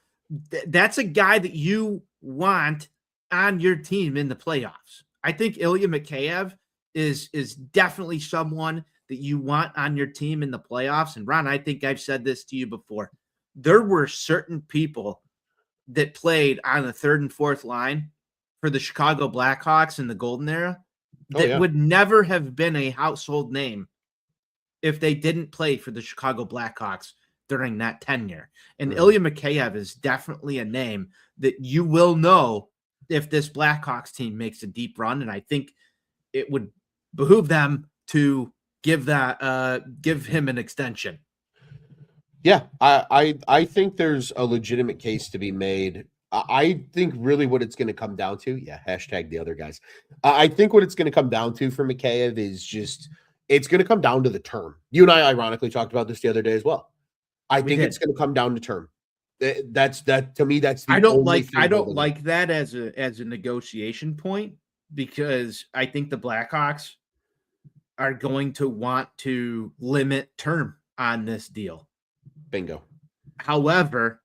That's a guy that you want on your team in the playoffs. I think Ilya Mikheyev is definitely someone that you want on your team in the playoffs. And Ron, I think I've said this to you before. There were certain people that played on the third and fourth line for the Chicago Blackhawks in the Golden Era that would never have been a household name if they didn't play for the Chicago Blackhawks during that tenure. And Ilya Mikheyev is definitely a name that you will know if this Blackhawks team makes a deep run. And I think it would behoove them to give him an extension. Yeah, I think there's a legitimate case to be made. I think really what it's going to come down to, hashtag the other guys. I think what it's going to come down to for Mikheyev is just, it's going to come down to the term. You and I ironically talked about this the other day as well. I think it's going to come down to term. That's to me. That's the I don't like that as a negotiation point, because I think the Blackhawks are going to want to limit term on this deal. Bingo. However,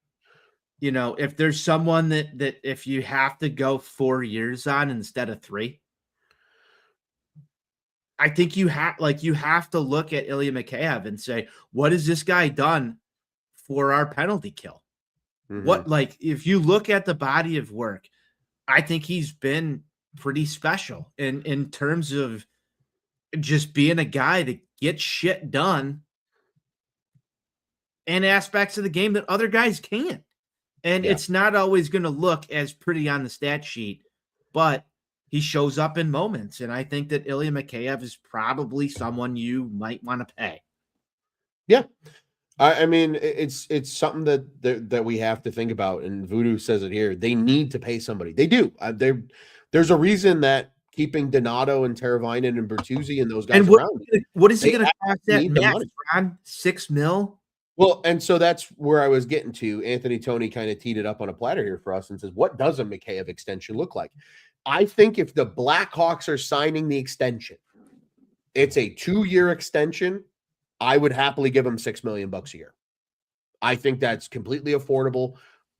if there's someone that if you have to go 4 years on instead of 3, I think you have to look at Ilya Mikheyev and say, what has this guy done for our penalty kill? Mm-hmm. If you look at the body of work, I think he's been pretty special in terms of just being a guy that gets shit done and aspects of the game that other guys can't. And Yeah. it's not always going to look as pretty on the stat sheet, but he shows up in moments. And I think that Ilya Mikheyev is probably someone you might want to pay. Yeah. I mean, it's something that we have to think about. And Voodoo says it here. They need to pay somebody. They do. There's a reason that keeping Donato and Teravainen and Bertuzzi and those guys around. What is he going to cost that need the max, money. Ron? $6 million? Well, and so that's where I was getting to. Anthony Tony kind of teed it up on a platter here for us and says, what does a Mikheyev extension look like? I think if the Blackhawks are signing the extension, it's a 2-year extension. I would happily give him $6 million a year. I think that's completely affordable.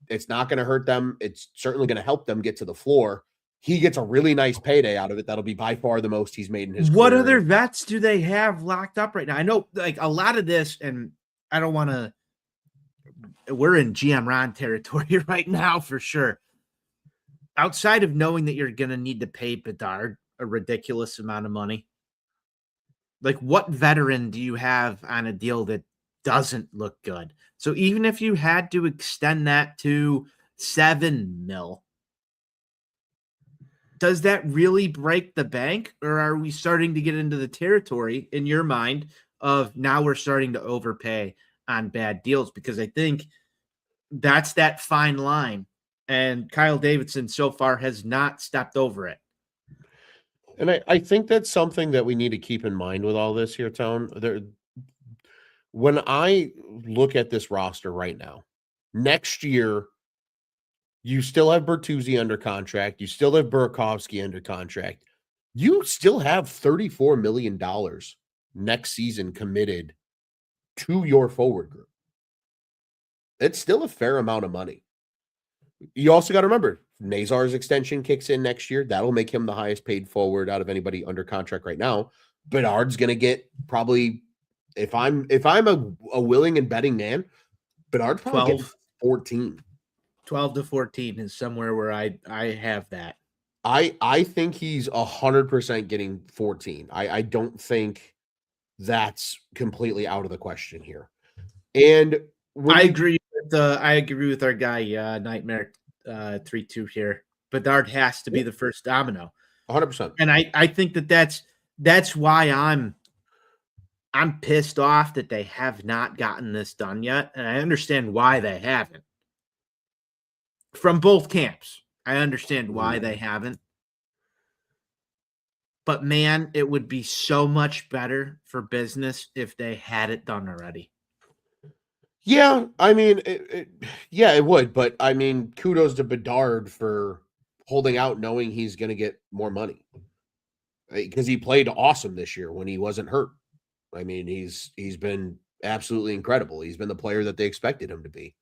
It's not going to hurt them. It's certainly going to help them get to the floor. He gets a really nice payday out of it. That'll be by far the most he's made in his What career. other vets do they have locked up right now? I know like a lot of this, and I don't want to, we're in GM Ron territory right now for sure. Outside of knowing that you're going to need to pay Bedard a ridiculous amount of money, like what veteran do you have on a deal that doesn't look good? So even if you had to extend that to $7 million, does that really break the bank? Or are we starting to get into the territory in your mind of now we're starting to overpay on bad deals? Because I think that's that fine line. And Kyle Davidson so far has not stepped over it. And I think that's something that we need to keep in mind with all this here, Tone. When I look at this roster right now, next year, you still have Bertuzzi under contract. You still have Burakovsky under contract. You still have $34 million next season committed to your forward group. It's still a fair amount of money. You also got to remember, Nazar's extension kicks in next year. That'll make him the highest paid forward out of anybody under contract right now. Bedard's going to get probably, if I'm a willing and betting man, Bedard's probably get 14. 12 to 14 is somewhere where I have that. I think he's 100% getting 14. I don't think that's completely out of the question here. And I agree with our guy Nightmare 3-2 here. Bedard has to be the first domino. 100%. And I think that's why I'm pissed off that they have not gotten this done yet. And I understand why they haven't. From both camps, I understand why they haven't. But man, it would be so much better for business if they had it done already. Yeah, I mean, it would. But I mean, kudos to Bedard for holding out, knowing he's going to get more money, because he played awesome this year when he wasn't hurt. I mean, he's been absolutely incredible. He's been the player that they expected him to be.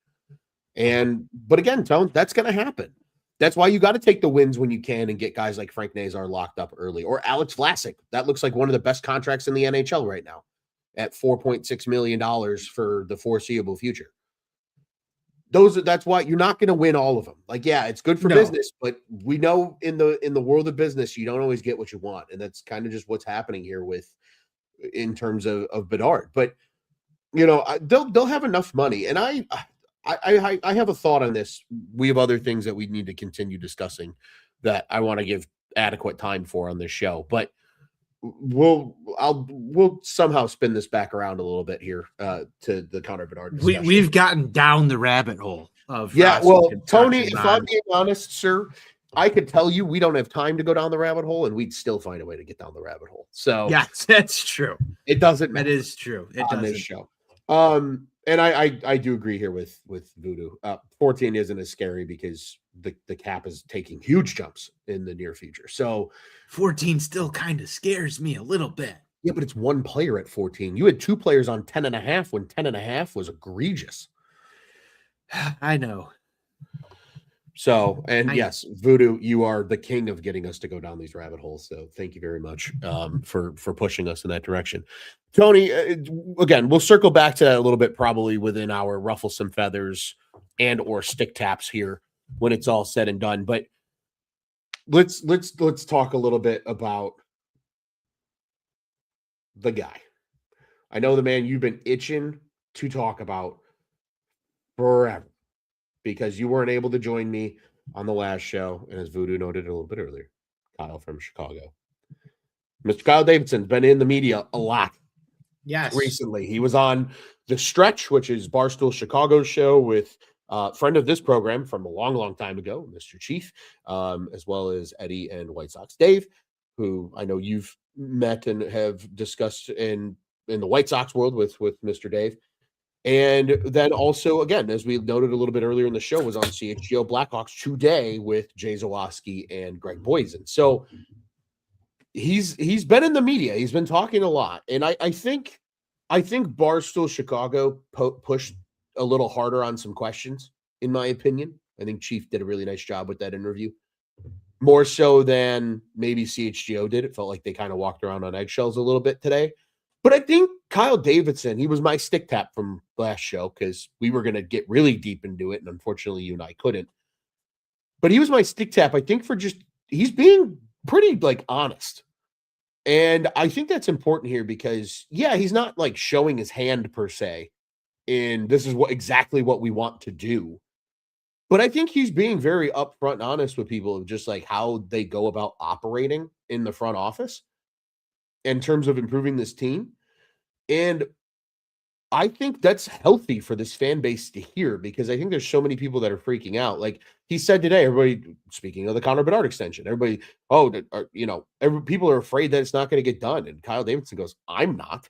But again, Tone, that's going to happen. That's why you got to take the wins when you can and get guys like Frank Nazar locked up early, or Alex Vlasic. That looks like one of the best contracts in the NHL right now at $4.6 million for the foreseeable future. That's why you're not going to win all of them. Like, yeah, it's good for business, but we know in the world of business, you don't always get what you want. And that's kind of just what's happening here in terms of Bedard. But, they'll have enough money. And I have a thought on this. We have other things that we need to continue discussing that I want to give adequate time for on this show, but we'll somehow spin this back around a little bit here to the Connor Bedard discussion. We've gotten down the rabbit hole of Tony, if I'm being honest, sir, I could tell you we don't have time to go down the rabbit hole, and we'd still find a way to get down the rabbit hole. So yes, that's true. It doesn't matter. That is true. It on doesn't. This show. And I do agree here with Voodoo. 14 isn't as scary because the cap is taking huge jumps in the near future. So 14 still kind of scares me a little bit. Yeah, but it's one player at 14. You had two players on 10.5 when 10.5 was egregious. I know. So, yes, Voodoo, you are the king of getting us to go down these rabbit holes. So thank you very much for pushing us in that direction. Tony, again, we'll circle back to that a little bit, probably within our ruffle some feathers and or stick taps here when it's all said and done. But let's talk a little bit about the guy. I know the man you've been itching to talk about forever because you weren't able to join me on the last show, and as Voodoo noted a little bit earlier, Kyle from Chicago. Mr. Kyle Davidson's been in the media a lot. Yes. Recently. He was on The Stretch, which is Barstool Chicago's show with a friend of this program from a long, long time ago, Mr. Chief, as well as Eddie and White Sox Dave, who I know you've met and have discussed in the White Sox world with Mr. Dave. And then also, again, as we noted a little bit earlier in the show, was on CHGO Blackhawks today with Jay Zawaski and Greg Boysen. So he's been in the media. He's been talking a lot. And I think Barstool Chicago pushed a little harder on some questions, in my opinion. I think Chief did a really nice job with that interview. More so than maybe CHGO did. It felt like they kind of walked around on eggshells a little bit today. But I think Kyle Davidson, he was my stick tap from last show because we were going to get really deep into it. And unfortunately, you and I couldn't. But he was my stick tap, I think, for just, he's being pretty honest. And I think that's important here because, yeah, he's not showing his hand per se. And this is exactly what we want to do. But I think he's being very upfront and honest with people of just how they go about operating in the front office in terms of improving this team. And I think that's healthy for this fan base to hear because I think there's so many people that are freaking out. Like he said today, everybody, speaking of the Connor Bedard extension, everybody, people are afraid that it's not going to get done. And Kyle Davidson goes, I'm not.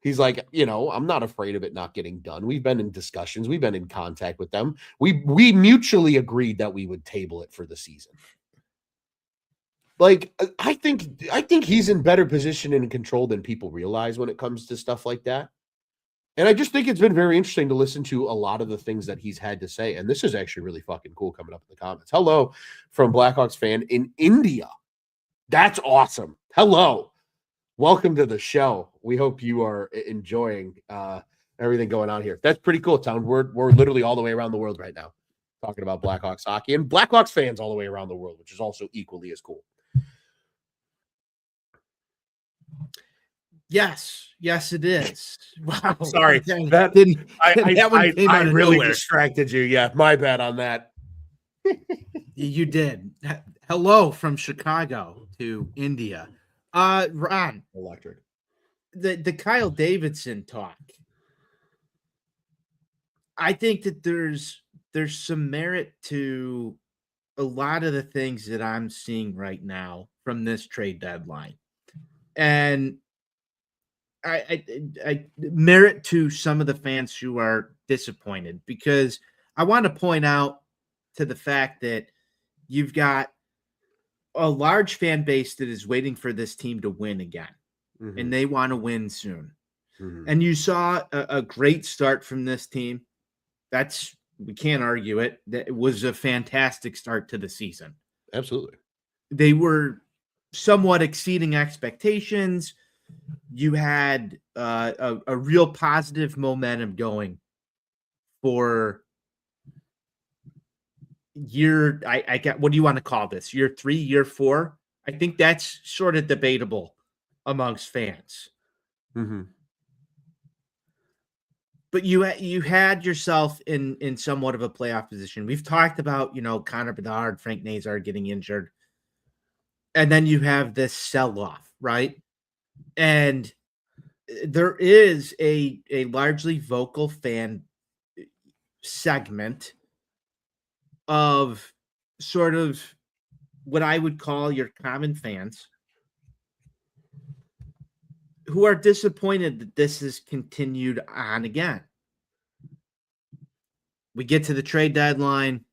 He's like, I'm not afraid of it not getting done. We've been in discussions. We've been in contact with them. We mutually agreed that we would table it for the season. I think he's in better position and control than people realize when it comes to stuff like that. And I just think it's been very interesting to listen to a lot of the things that he's had to say. And this is actually really fucking cool coming up in the comments. Hello from Blackhawks fan in India. That's awesome. Hello. Welcome to the show. We hope you are enjoying everything going on here. That's pretty cool, Town. We're literally all the way around the world right now talking about Blackhawks hockey and Blackhawks fans all the way around the world, which is also equally as cool. Yes, it is. Wow. Sorry. I really distracted you. Yeah, my bad on that. You did. Hello from Chicago to India. Ron. Electric. The Kyle Davidson talk. I think that there's some merit to a lot of the things that I'm seeing right now from this trade deadline. And I merit to some of the fans who are disappointed because I want to point out to the fact that you've got a large fan base that is waiting for this team to win again, and they want to win soon. And you saw a great start from this team. We can't argue it. That was a fantastic start to the season. Absolutely. They were somewhat exceeding expectations. You had a real positive momentum going for year. I get, what do you want to call this? Year 3, year 4? I think that's sort of debatable amongst fans. But you had yourself in somewhat of a playoff position. We've talked about, Connor Bedard, Frank Nazar getting injured. And then you have this sell-off, right? And there is a largely vocal fan segment of sort of what I would call your common fans who are disappointed that this has continued on again. We get to the trade deadline.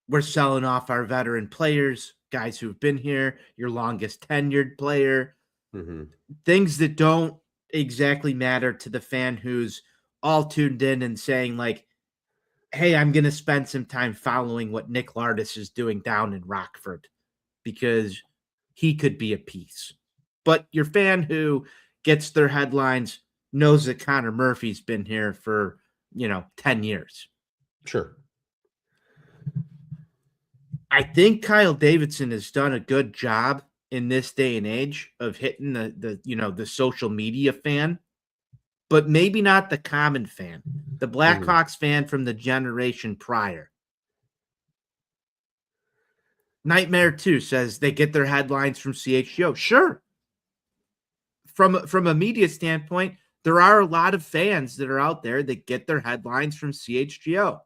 We're selling off our veteran players, guys who've been here, your longest tenured player, things that don't exactly matter to the fan who's all tuned in and saying hey, I'm going to spend some time following what Nick Lardis is doing down in Rockford because he could be a piece. But your fan who gets their headlines knows that Connor Murphy's been here for, 10 years. Sure. I think Kyle Davidson has done a good job in this day and age of hitting the social media fan, but maybe not the common fan, the Blackhawks fan from the generation prior. Nightmare 2 says they get their headlines from CHGO. Sure. From a media standpoint, there are a lot of fans that are out there that get their headlines from CHGO.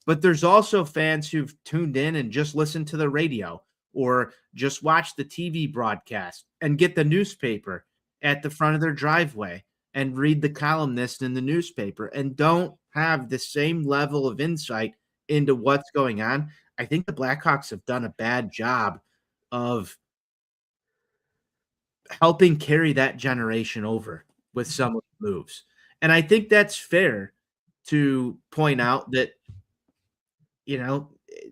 But there's also fans who've tuned in and just listened to the radio or just watch the TV broadcast and get the newspaper at the front of their driveway and read the columnist in the newspaper and don't have the same level of insight into what's going on. I think the Blackhawks have done a bad job of helping carry that generation over with some of the moves. And I think that's fair to point out that,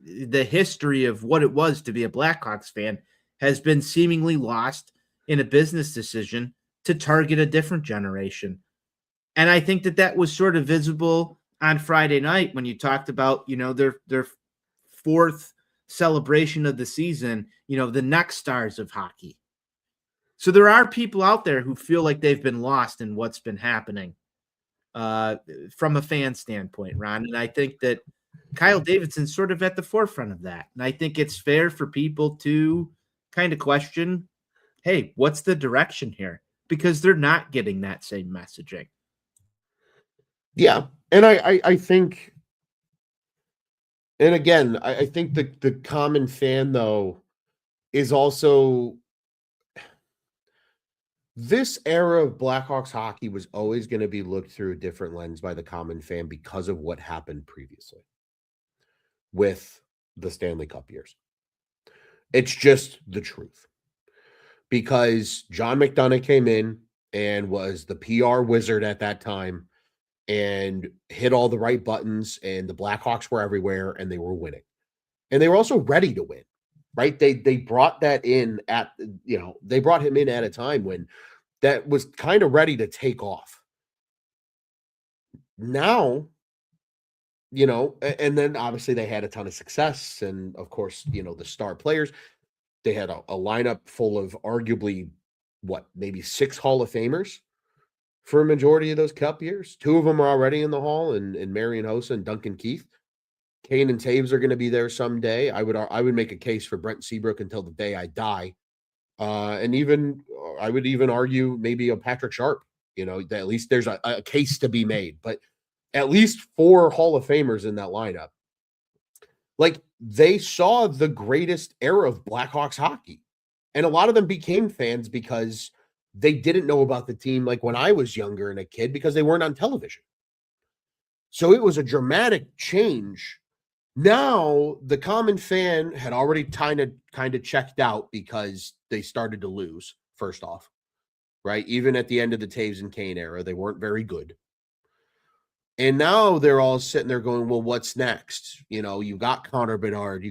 the history of what it was to be a Blackhawks fan has been seemingly lost in a business decision to target a different generation. And I think that was sort of visible on Friday night when you talked about, their fourth celebration of the season, the next stars of hockey. So there are people out there who feel like they've been lost in what's been happening from a fan standpoint, Ron. And I think that Kyle Davidson's sort of at the forefront of that. And I think it's fair for people to kind of question, hey, what's the direction here? Because they're not getting that same messaging. Yeah. And I think, and again, I think the common fan, though, is also this era of Blackhawks hockey was always going to be looked through a different lens by the common fan because of what happened previously with the Stanley Cup years. It's just the truth. Because John McDonough came in and was the PR wizard at that time and hit all the right buttons, and the Blackhawks were everywhere and they were winning. And they were also ready to win, right? They brought that in they brought him in at a time when that was kind of ready to take off. Now, and then obviously they had a ton of success. And of course, the star players, they had a lineup full of arguably maybe 6 Hall of Famers for a majority of those Cup years. 2 of them are already in the Hall, and Marion Hossa and Duncan Keith. Kane and Taves are going to be there someday. I would make a case for Brent Seabrook until the day I die. And even I would even argue maybe a Patrick Sharp, that at least there's a case to be made, but at least 4 Hall of Famers in that lineup. Like, they saw the greatest era of Blackhawks hockey. And a lot of them became fans because they didn't know about the team like when I was younger and a kid because they weren't on television. So it was a dramatic change. Now, the common fan had already kind of checked out because they started to lose, first off, right? Even at the end of the Taves and Kane era, they weren't very good. And now they're all sitting there going, well, what's next? You got Connor Bedard.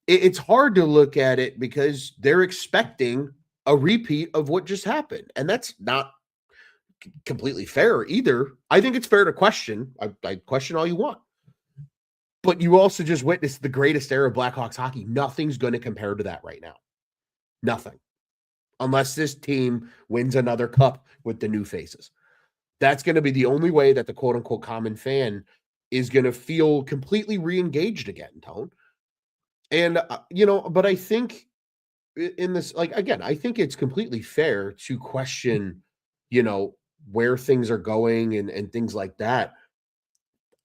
It's hard to look at it because they're expecting a repeat of what just happened. And that's not completely fair either. I think it's fair to question. I question all you want. But you also just witnessed the greatest era of Blackhawks hockey. Nothing's going to compare to that right now. Nothing. Unless this team wins another cup with the new faces. That's going to be the only way that the quote-unquote common fan is going to feel completely re-engaged again, Tone. And, but I think in this, again, I think it's completely fair to question, where things are going and things like that.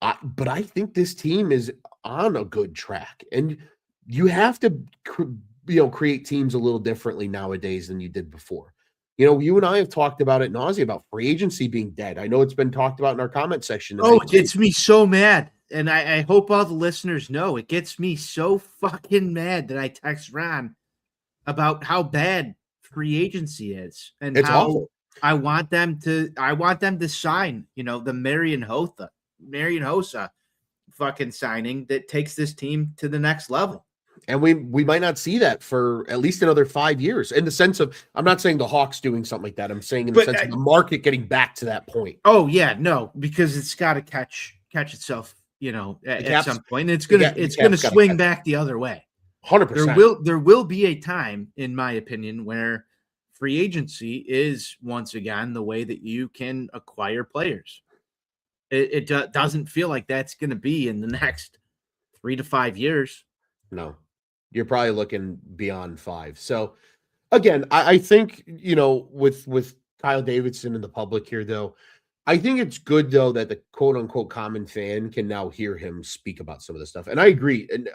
But I think this team is on a good track. And you have to, create teams a little differently nowadays than you did before. You and I have talked about it nauseam about free agency being dead. I know it's been talked about in our comment section. Oh, it gets me so mad. And I hope all the listeners know it gets me so fucking mad that I text Ron about how bad free agency is and it's how awful. I want them to sign, the Marion Hossa fucking signing that takes this team to the next level. And we might not see that for at least another 5 years, in the sense of, I'm not saying the Hawks doing something like that. I'm saying in the sense of the market getting back to that point. Oh yeah, no, because it's got to catch itself at some point. And it's gonna swing back the other way. 100%. There will be a time, in my opinion, where free agency is once again the way that you can acquire players. It doesn't feel like that's going to be in the next 3 to 5 years. No, you're probably looking beyond 5. So again, I think, with Kyle Davidson and the public here, though, I think it's good, though, that the quote unquote common fan can now hear him speak about some of this stuff. And I agree. And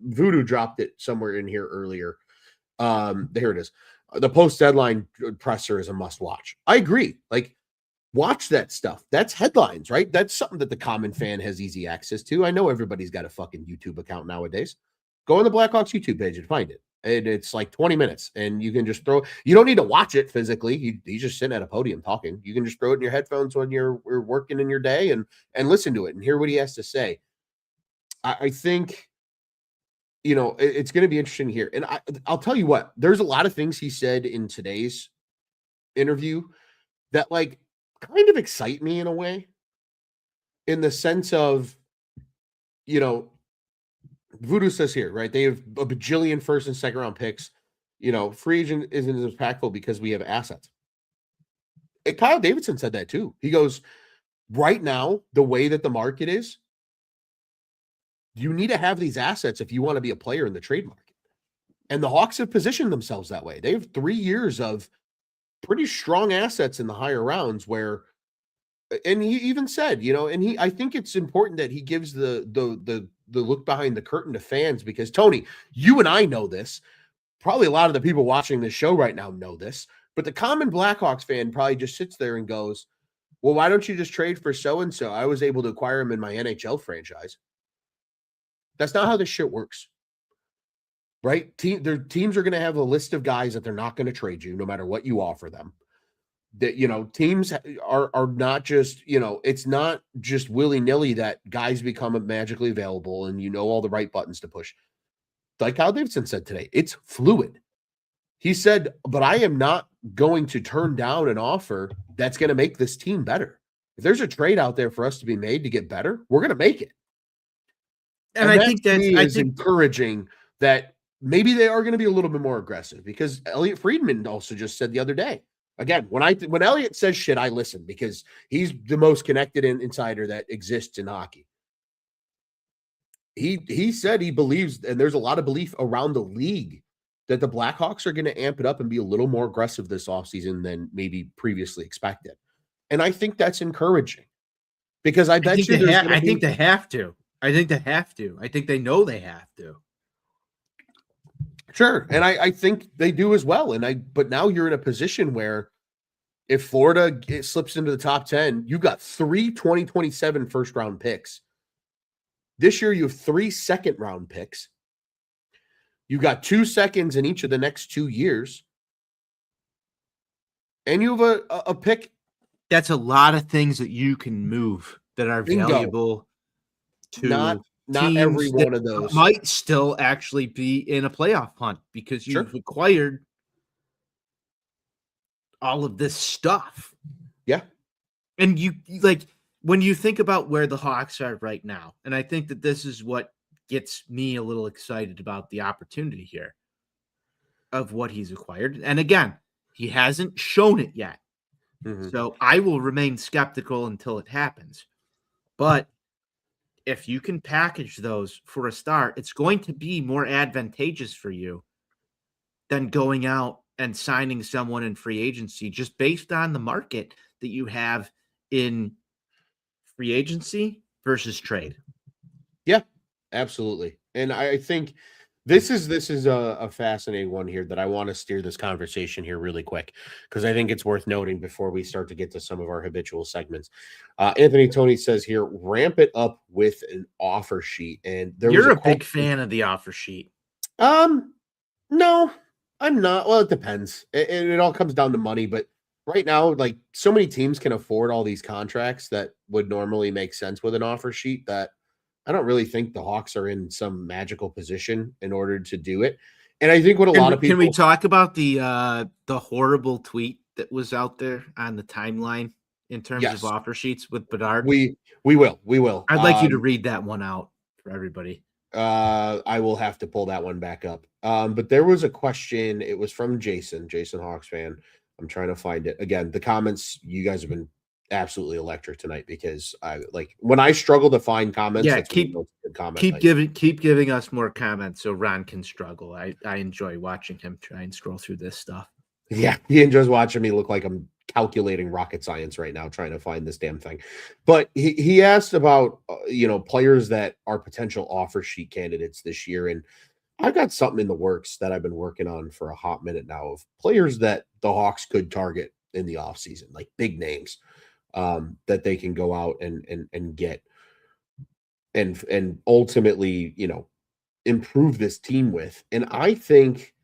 Voodoo dropped it somewhere in here earlier. Here it is. The post deadline presser is a must watch. I agree. Like, watch that stuff. That's headlines, right? That's something that the common fan has easy access to. I know everybody's got a fucking YouTube account nowadays. Go on the Blackhawks YouTube page and find it. And it's like 20 minutes, and you can just you don't need to watch it physically. He's just sitting at a podium talking. You can just throw it in your headphones when you're working in your day and listen to it and hear what he has to say. I think, it's going to be interesting here. And I'll tell you what, there's a lot of things he said in today's interview that like kind of excite me in a way, in the sense of, Voodoo says here, right? They have a bajillion first and second round picks. Free agent isn't as impactful because we have assets. And Kyle Davidson said that too. He goes, right now, the way that the market is, you need to have these assets if you want to be a player in the trade market. And the Hawks have positioned themselves that way. They have 3 years of pretty strong assets in the higher rounds where, and he even said, I think it's important that he gives the look behind the curtain to fans, because Tony, you and I know this. Probably a lot of the people watching this show right now know this, but the common Blackhawks fan probably just sits there and goes, well, why don't you just trade for so-and-so? I was able to acquire him in my NHL franchise. That's not how this shit works, right? Their teams are going to have a list of guys that they're not going to trade you no matter what you offer them. That, teams are not just, it's not just willy-nilly that guys become magically available and all the right buttons to push. Like Kyle Davidson said today, it's fluid. He said, but I am not going to turn down an offer that's going to make this team better. If there's a trade out there for us to be made to get better, we're going to make it. And I think that's encouraging, that maybe they are going to be a little bit more aggressive, because Elliot Friedman also just said the other day, again, when Elliot says shit, I listen, because he's the most connected insider that exists in hockey. He said he believes, and there's a lot of belief around the league, that the Blackhawks are going to amp it up and be a little more aggressive this offseason than maybe previously expected. And I think that's encouraging, because I think they have to. I think they know they have to. Sure. And I think they do as well. But now you're in a position where if Florida slips into the top 10, you've got 3 2027 first round picks. This year, you have 3 second round picks. You got 2 seconds in each of the next 2 years. And you have a pick. That's a lot of things that you can move that are valuable to not every one of those might still actually be in a playoff hunt, because you've acquired all of this stuff. Yeah. And you like, when you think about where the Hawks are right now, and I think that this is what gets me a little excited about the opportunity here of what he's acquired. And again, he hasn't shown it yet. Mm-hmm. So I will remain skeptical until it happens. But if you can package those for a start, it's going to be more advantageous for you than going out and signing someone in free agency, just based on the market that you have in free agency versus trade. Yeah, absolutely. And I think this is a fascinating one here that I want to steer this conversation here really quick, because I think it's worth noting before we start to get to some of our habitual segments. Anthony Tony says here, ramp it up with an offer sheet. And you're a big fan of the offer sheet. No, I'm not. Well, it depends. It all comes down to money, but right now, like, so many teams can afford all these contracts that would normally make sense with an offer sheet that I don't really think the Hawks are in some magical position in order to do it. And I think what a lot of people... Can we talk about the horrible tweet that was out there on the timeline in terms Yes. of offer sheets with Bedard? We will. I'd like you to read that one out for everybody. I will have to pull that one back up. But there was a question. It was from Jason Hawks fan. I'm trying to find it again. The comments, you guys have been absolutely electric tonight because I like when I struggle to find comments. Yeah, that's keep giving us more comments so Ron can struggle. I enjoy watching him try and scroll through this stuff. Yeah, he enjoys watching me look like I'm calculating rocket science right now, trying to find this damn thing. But he asked about players that are potential offer sheet candidates this year, and I've got something in the works that I've been working on for a hot minute now of players that the Hawks could target in the offseason, like big names that they can go out and get and ultimately, improve this team with. And I think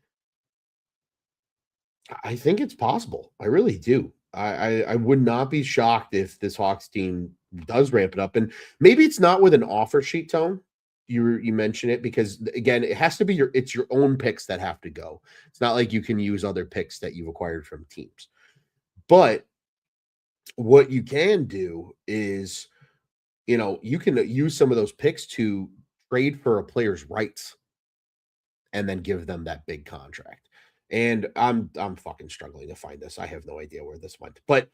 it's possible. I really do. I would not be shocked if this Hawks team does ramp it up. And maybe it's not with an offer sheet, Tone. You mention it because again, it has to be your own picks that have to go. It's not like you can use other picks that you've acquired from teams. But what you can do is, you can use some of those picks to trade for a player's rights and then give them that big contract. And I'm fucking struggling to find this. I have no idea where this went. But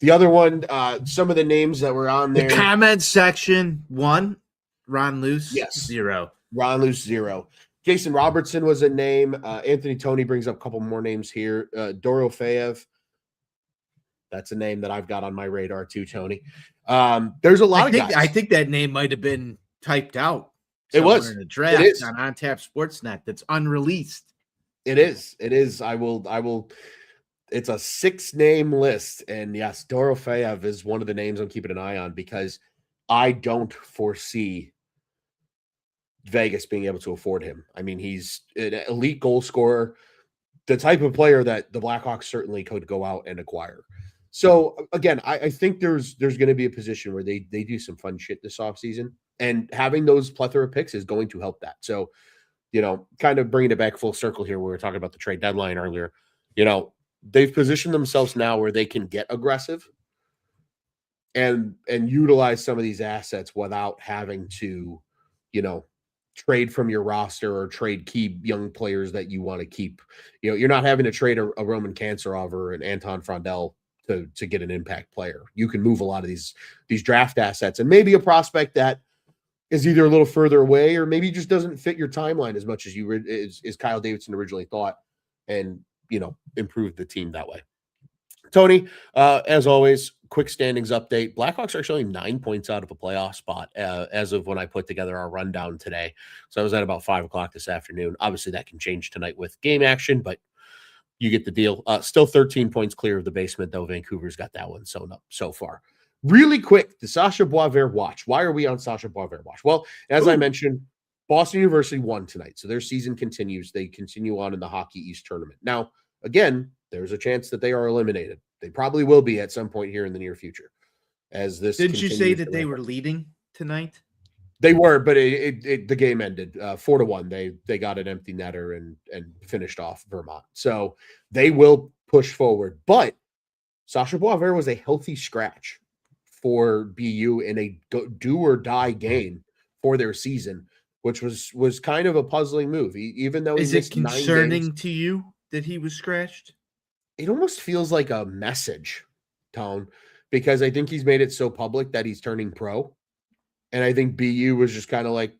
the other one, some of the names that were on there. The comment section, 1, Ron Luce, yes. 0. Ron Luce, 0. Jason Robertson was a name. Anthony Tony brings up a couple more names here. Dorofeyev. That's a name that I've got on my radar too, Tony. There's a lot of guys. I think that name might have been typed out. It was in a draft on OnTap Sportsnet that's unreleased. It is. I will. It's a 6-name list. And yes, Dorofeyev is one of the names I'm keeping an eye on because I don't foresee Vegas being able to afford him. I mean, he's an elite goal scorer, the type of player that the Blackhawks certainly could go out and acquire. So again, I think there's going to be a position where they do some fun shit this offseason, and having those plethora of picks is going to help that. So, kind of bringing it back full circle here, we were talking about the trade deadline earlier. They've positioned themselves now where they can get aggressive and utilize some of these assets without having to, trade from your roster or trade key young players that you want to keep. You're not having to trade a Roman Kanserov or an Anton Frondel to get an impact player. You can move a lot of these draft assets and maybe a prospect that is either a little further away or maybe just doesn't fit your timeline as much as as Kyle Davidson originally thought, and improve the team that way. Tony, as always, quick standings update. Blackhawks are showing 9 points out of a playoff spot as of when I put together our rundown today. So I was at about 5:00 this afternoon. Obviously, that can change tonight with game action, but you get the deal. Still 13 points clear of the basement, though. Vancouver's got that one sewn up so far. Really quick, the Sacha Boisvert watch. Why are we on Sacha Boisvert watch? Well, as I mentioned, Boston University won tonight, so their season continues. They continue on in the Hockey East tournament. Now, again, there's a chance that they are eliminated. They probably will be at some point here in the near future. As this, didn't you say that they were leading tonight? They were, but the game ended 4-1. They got an empty netter and finished off Vermont, so they will push forward. But Sacha Boisvert was a healthy scratch for BU in a do or die game for their season, which was kind of a puzzling move. Even though is it concerning to you that he was scratched? It almost feels like a message, Tone, because I think he's made it so public that he's turning pro. And I think BU was just kind of like,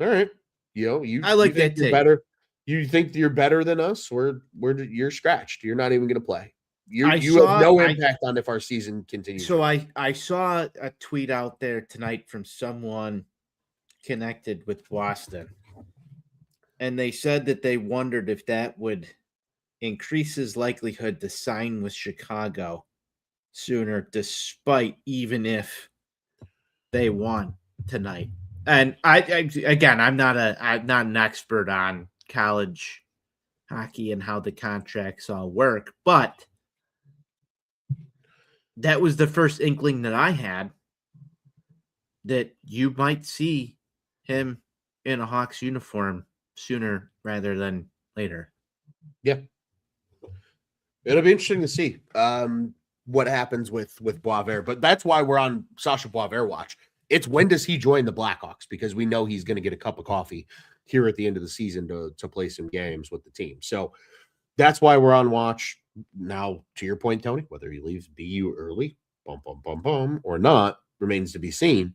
all right, I like that take. Better. You think you're better than us? You're scratched. You're not even going to play. You have no impact on if our season continues. So I saw a tweet out there tonight from someone connected with Boston, and they said that they wondered if that would increase his likelihood to sign with Chicago sooner, despite even if they won tonight. And I'm not an expert on college hockey and how the contracts all work, but that was the first inkling that I had that you might see him in a Hawks uniform sooner rather than later. Yeah. It'll be interesting to see. what happens with Boisvert. But that's why we're on Sacha Boisvert watch. It's when does he join the Blackhawks? Because we know he's going to get a cup of coffee here at the end of the season to play some games with the team. So that's why we're on watch. Now, to your point, Tony, whether he leaves BU early, or not, remains to be seen.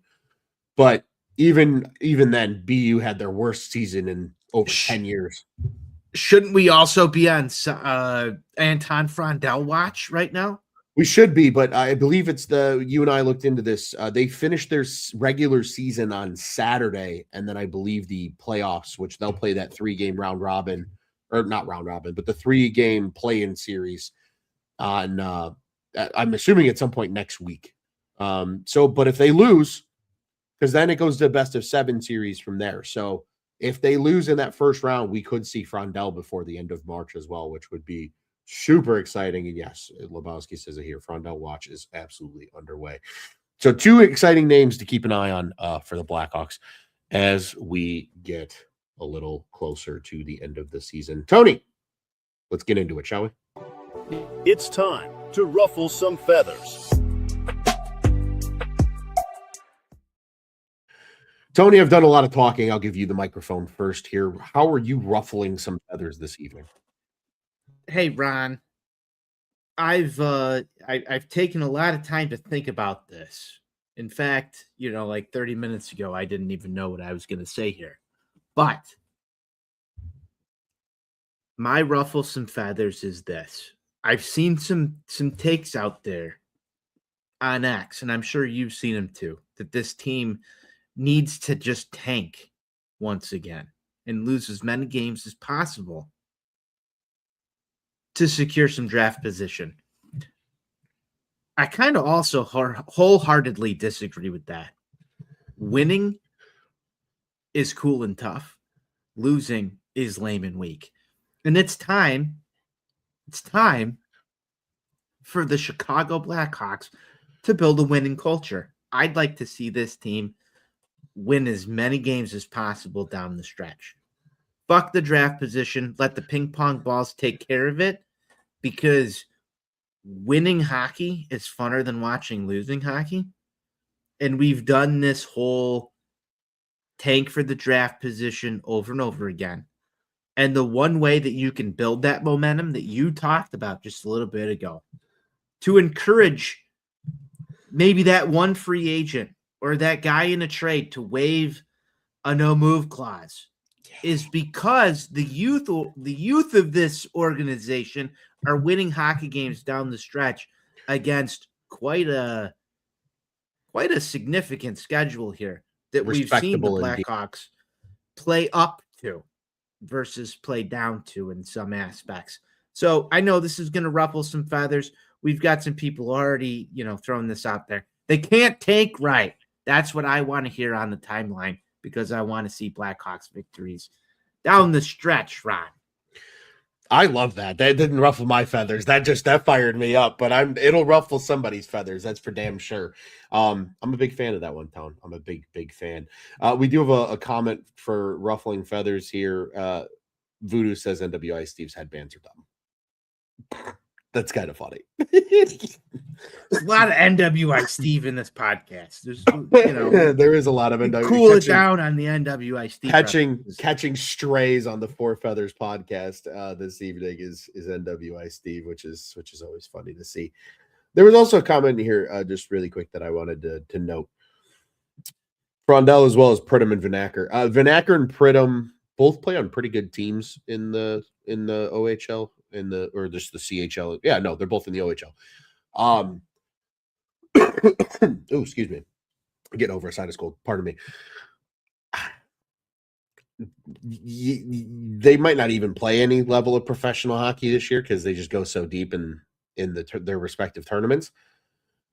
But even then, BU had their worst season in over 10 years. Shouldn't we also be on Anton Frondel watch right now? We should be, but I believe it's you and I looked into this. They finished their regular season on Saturday, and then I believe the playoffs, which they'll play that 3-game round robin, or not round robin, but the 3-game play-in series on, I'm assuming at some point next week. But if they lose, because then it goes to the best of 7 series from there. So if they lose in that first round, we could see Frondel before the end of March as well, which would be super exciting. And yes, Lebowski says it here. Frondel watch is absolutely underway. So 2 exciting names to keep an eye on for the Blackhawks as we get a little closer to the end of the season. Tony, let's get into it, shall we? It's time to ruffle some feathers. Tony, I've done a lot of talking. I'll give you the microphone first here. How are you ruffling some feathers this evening? Hey, Ron, I've taken a lot of time to think about this. In fact, like 30 minutes ago, I didn't even know what I was going to say here. But my ruffle some feathers is this. I've seen some takes out there on X, and I'm sure you've seen them too, that this team needs to just tank once again and lose as many games as possible to secure some draft position. I kind of also wholeheartedly disagree with that. Winning is cool and tough. Losing is lame and weak. And it's time for the Chicago Blackhawks to build a winning culture. I'd like to see this team win as many games as possible down the stretch. Fuck the draft position. Let the ping pong balls take care of it, because winning hockey is funner than watching losing hockey. And we've done this whole tank for the draft position over and over again. And the one way that you can build that momentum that you talked about just a little bit ago, to encourage maybe that one free agent or that guy in a trade to waive a no-move clause, is because the youth of this organization are winning hockey games down the stretch against quite a significant schedule here that we've seen the Blackhawks play up to versus play down to in some aspects. So I know this is going to ruffle some feathers. We've got some people already, throwing this out there. They can't take right. That's what I want to hear on the timeline, because I want to see Blackhawks victories down the stretch, Ron. I love that. That didn't ruffle my feathers. That fired me up, but it'll ruffle somebody's feathers. That's for damn sure. I'm a big fan of that one, Tone. I'm a big fan. We do have a comment for ruffling feathers here. Voodoo says NWI Steve's headbands are dumb. That's kind of funny. There's a lot of NWI Steve in this podcast. There's, there is a lot of NWI. Cool it down on the NWI Steve. Catching strays on the Four Feathers podcast this evening is NWI Steve, which is always funny to see. There was also a comment here, just really quick, that I wanted to note. Frondel as well as Pridham and Vanacker. Vanacker and Pridham both play on pretty good teams in the OHL. Or just the CHL. Yeah, no, they're both in the OHL. Oh, excuse me. I'm getting over a sinus cold. Pardon me. They might not even play any level of professional hockey this year because they just go so deep in their respective tournaments.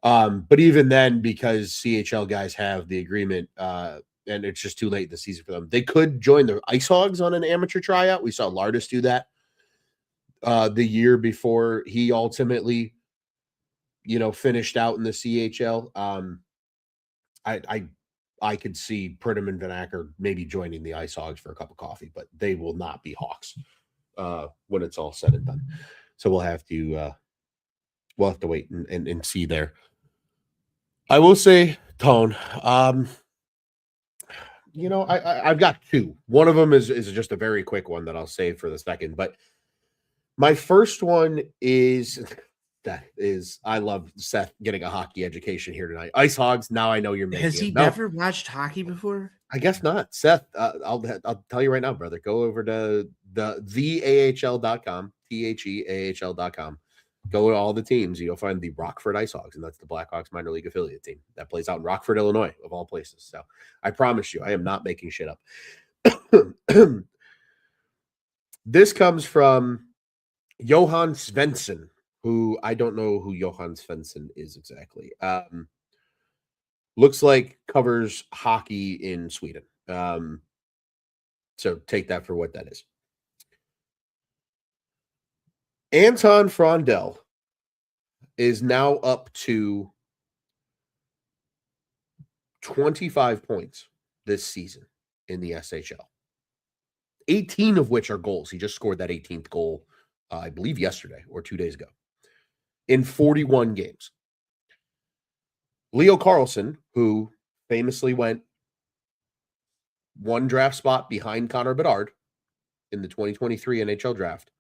But even then, because CHL guys have the agreement, and it's just too late in the season for them, they could join the Ice Hogs on an amateur tryout. We saw Lardis do that the year before he ultimately, finished out in the CHL. I could see Pridham and Vanacker maybe joining the Ice Hogs for a cup of coffee, but they will not be Hawks when it's all said and done. So we'll have to we'll have to wait and see there. I will say, Tone, I've got two. One of them is just a very quick one that I'll save for the second. But my first one is I love Seth getting a hockey education here tonight. Ice Hogs. Now I know you're making. Has he never watched hockey before? I guess not. Seth, I'll tell you right now, brother. Go over to theahl.com, theahl.com. Go to all the teams. You'll find the Rockford Ice Hogs, and that's the Blackhawks minor league affiliate team that plays out in Rockford, Illinois, of all places. So I promise you, I am not making shit up. This comes from Johan Svensson, who I don't know who Johan Svensson is exactly. Looks like covers hockey in Sweden. So take that for what that is. Anton Frondell is now up to 25 points this season in the SHL. 18 of which are goals. He just scored that 18th goal, I believe, yesterday or 2 days ago, in 41 games. Leo Carlsson, who famously went one draft spot behind Connor Bedard in the 2023 NHL draft,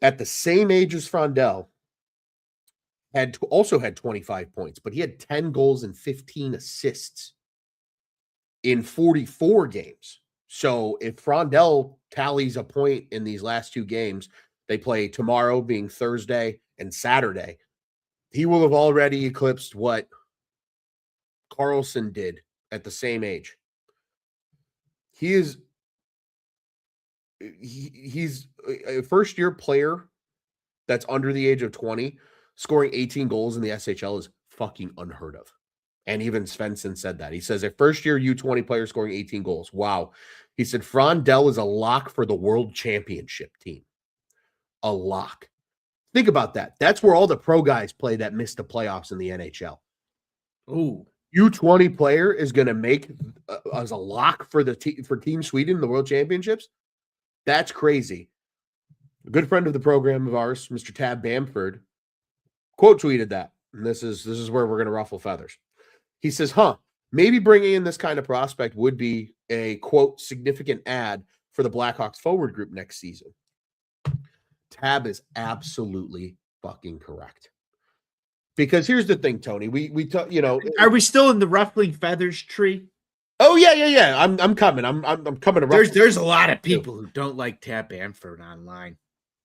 at the same age as Frondell, also had 25 points, but he had 10 goals and 15 assists in 44 games. So if Frondell tallies a point in these last two games, they play tomorrow being Thursday and Saturday, he will have already eclipsed what Carlson did at the same age. He's a first-year player that's under the age of 20. Scoring 18 goals in the SHL is fucking unheard of. And even Svensson said that. He says a first-year U20 player scoring 18 goals. Wow. He said Frondell is a lock for the World Championship team. A lock. Think about that. That's where all the pro guys play that missed the playoffs in the NHL. Ooh. U20 player is going to make as a lock for for Team Sweden, the World Championships. That's crazy. A good friend of the program of ours, Mr. Tab Bamford, quote tweeted that. And this is where we're going to ruffle feathers. He says, maybe bringing in this kind of prospect would be a, quote, significant add for the Blackhawks forward group next season. Tab is absolutely fucking correct. Because here's the thing, Tony. Are we still in the ruffling feathers tree? Oh yeah. I'm coming. I'm coming to There's a lot of people who don't like Tab Bamford online.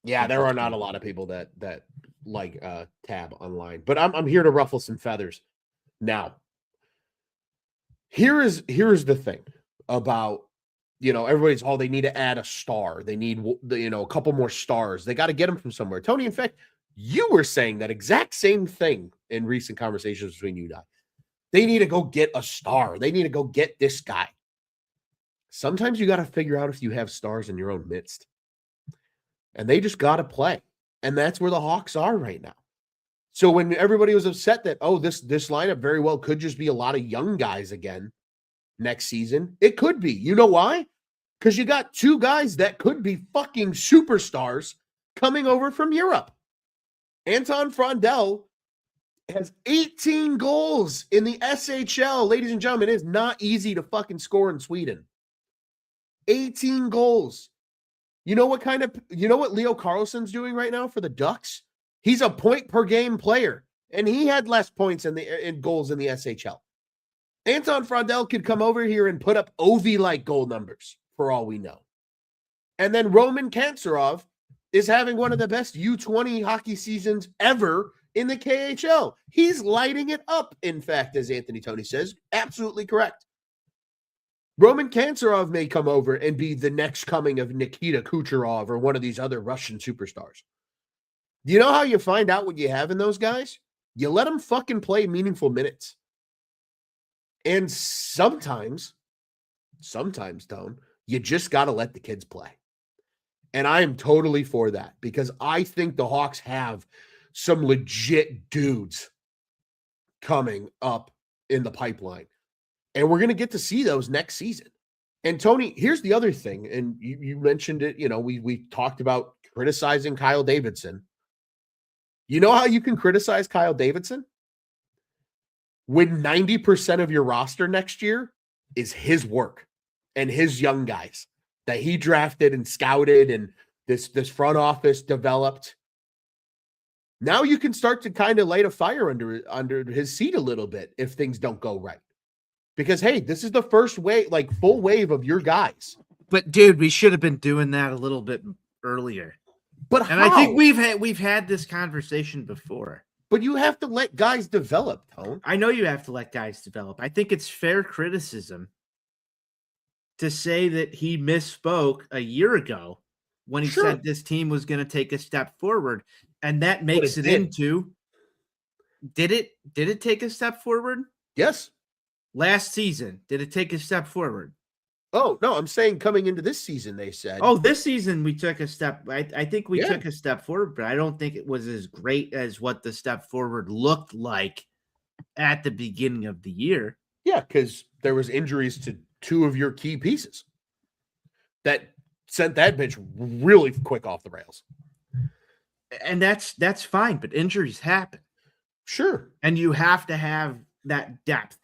Yeah, there are not a lot of people that like Tab online. But I'm here to ruffle some feathers. Now, here is the thing about, everybody's, they need to add a star. They need, a couple more stars. They got to get them from somewhere. Tony, in fact, you were saying that exact same thing in recent conversations between you and I. They need to go get a star. They need to go get this guy. Sometimes you got to figure out if you have stars in your own midst. And they just got to play. And that's where the Hawks are right now. So when everybody was upset that, this lineup very well could just be a lot of young guys again next season, it could be. You know why? Because you got two guys that could be fucking superstars coming over from Europe. Anton Frondell has 18 goals in the SHL. Ladies and gentlemen, it is not easy to fucking score in Sweden. 18 goals. You know what Leo Carlsson's doing right now for the Ducks? He's a point per game player, and he had less points in goals in the SHL. Anton Frondell could come over here and put up Ovi-like goal numbers for all we know. And then Roman Kantsarov is having one of the best U20 hockey seasons ever in the KHL. He's lighting it up, in fact, as Anthony Tony says. Absolutely correct. Roman Kantsarov may come over and be the next coming of Nikita Kucherov or one of these other Russian superstars. Do you know how you find out what you have in those guys? You let them fucking play meaningful minutes. And sometimes, Tone, you just got to let the kids play. And I am totally for that because I think the Hawks have some legit dudes coming up in the pipeline. And we're going to get to see those next season. And Tony, here's the other thing. And you mentioned it, we talked about criticizing Kyle Davidson. You know how you can criticize Kyle Davidson? When 90% of your roster next year is his work and his young guys that he drafted and scouted and this front office developed. Now you can start to kind of light a fire under his seat a little bit if things don't go right. Because, hey, this is the first wave, like full wave of your guys. But, dude, we should have been doing that a little bit earlier. But and how? I think we've had this conversation before. But you have to let guys develop, Tone. I know you have to let guys develop. I think it's fair criticism to say that he misspoke a year ago when he said this team was going to take a step forward. And that makes it into, did it take a step forward? Yes. Last season, did it take a step forward? Oh, no, I'm saying coming into this season, they said. Oh, this season we took a step. I think we took a step forward, but I don't think it was as great as what the step forward looked like at the beginning of the year. Yeah, because there was injuries to two of your key pieces that sent that bitch really quick off the rails. And that's fine, but injuries happen. Sure. And you have to have that depth.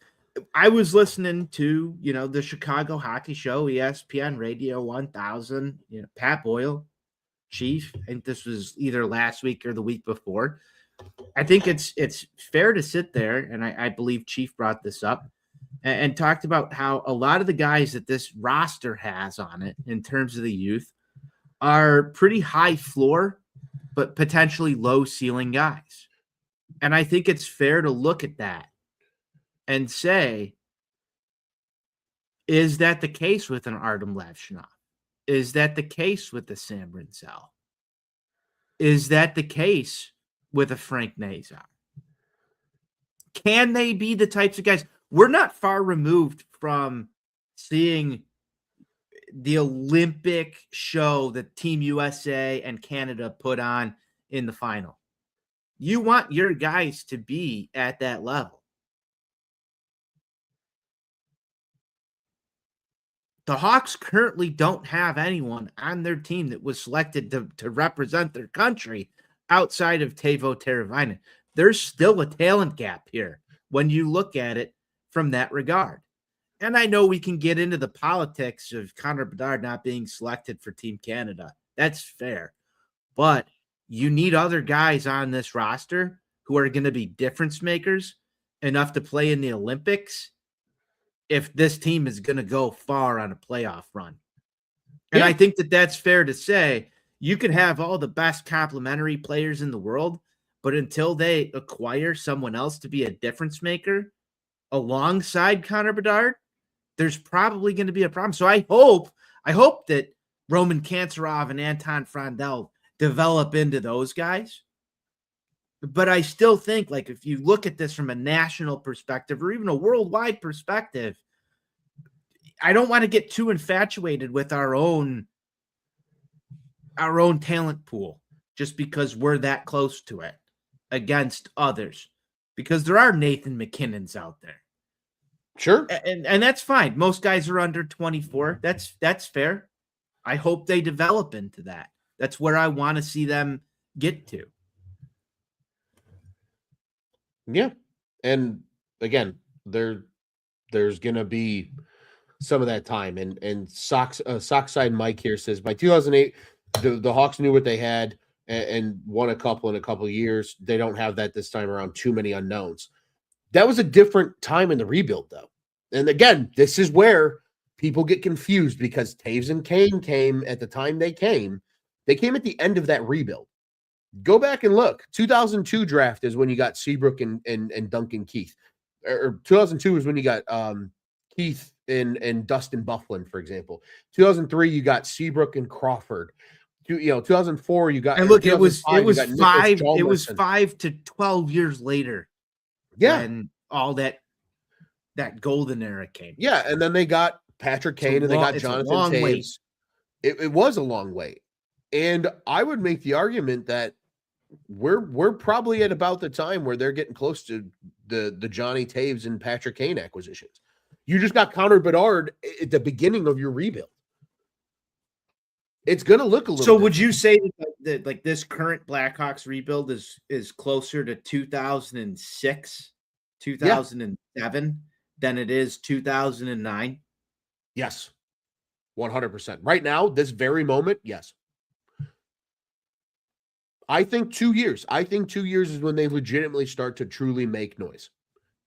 I was listening to, the Chicago Hockey Show, ESPN Radio 1000, Pat Boyle, Chief. I think this was either last week or the week before. I think it's fair to sit there, and I believe Chief brought this up, and talked about how a lot of the guys that this roster has on it in terms of the youth are pretty high floor, but potentially low ceiling guys. And I think it's fair to look at that and say, is that the case with an Artem Levshinov? Is that the case with the Sam Rinzel? Is that the case with a Frank Nazar? Can they be the types of guys? We're not far removed from seeing the Olympic show that Team USA and Canada put on in the final. You want your guys to be at that level. The Hawks currently don't have anyone on their team that was selected to represent their country outside of Teuvo Teravainen. There's still a talent gap here when you look at it from that regard. And I know we can get into the politics of Connor Bedard not being selected for Team Canada. That's fair. But you need other guys on this roster who are going to be difference makers enough to play in the Olympics if this team is going to go far on a playoff run. And I think that that's fair to say. You can have all the best complementary players in the world, but until they acquire someone else to be a difference maker alongside Connor Bedard, there's probably going to be a problem. So I hope that Roman Kantarov and Anton Frondel develop into those guys. But I still think, like, if you look at this from a national perspective or even a worldwide perspective, I don't want to get too infatuated with our own talent pool just because we're that close to it against others, because there are Nathan McKinnons out there. Sure. And that's fine. Most guys are under 24. That's fair. I hope they develop into that. That's where I want to see them get to. Yeah. And again, there's going to be some of that time. And Sockside Mike here says, by 2008, the Hawks knew what they had and won a couple in a couple of years. They don't have that this time around. Too many unknowns. That was a different time in the rebuild, though. And again, this is where people get confused, because Taves and Kane came at the time they came. They came at the end of that rebuild. Go back and look. 2002 draft is when you got Seabrook and Duncan Keith. Or 2002 is when you got Keith and Dustin Byfuglien, for example. 2003, you got Seabrook and Crawford. 2004, you got. And look, it was 5 to 12 years later. Yeah, and all that golden era came. Yeah, and then they got Patrick Kane and they got Jonathan Taves. It was a long wait. And I would make the argument that we're probably at about the time where they're getting close to the Johnny Taves and Patrick Kane acquisitions. You just got Connor Bedard at the beginning of your rebuild. It's going to look a little. So would you say that that like this current Blackhawks rebuild is closer to 2006, 2007 than it is 2009? Yes. 100%. Right now, this very moment, yes. I think 2 years. I think 2 years is when they legitimately start to truly make noise,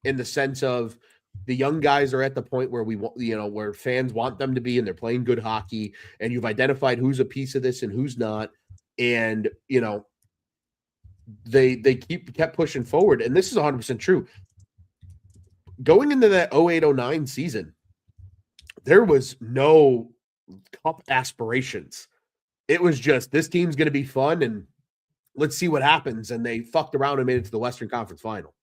in the sense of the young guys are at the point where we want, where fans want them to be, and they're playing good hockey, and you've identified who's a piece of this and who's not. And, they kept pushing forward. And this is 100% true. Going into that 08-09 season, there was no cup aspirations. It was just, this team's going to be fun and let's see what happens. And they fucked around and made it to the Western Conference Final.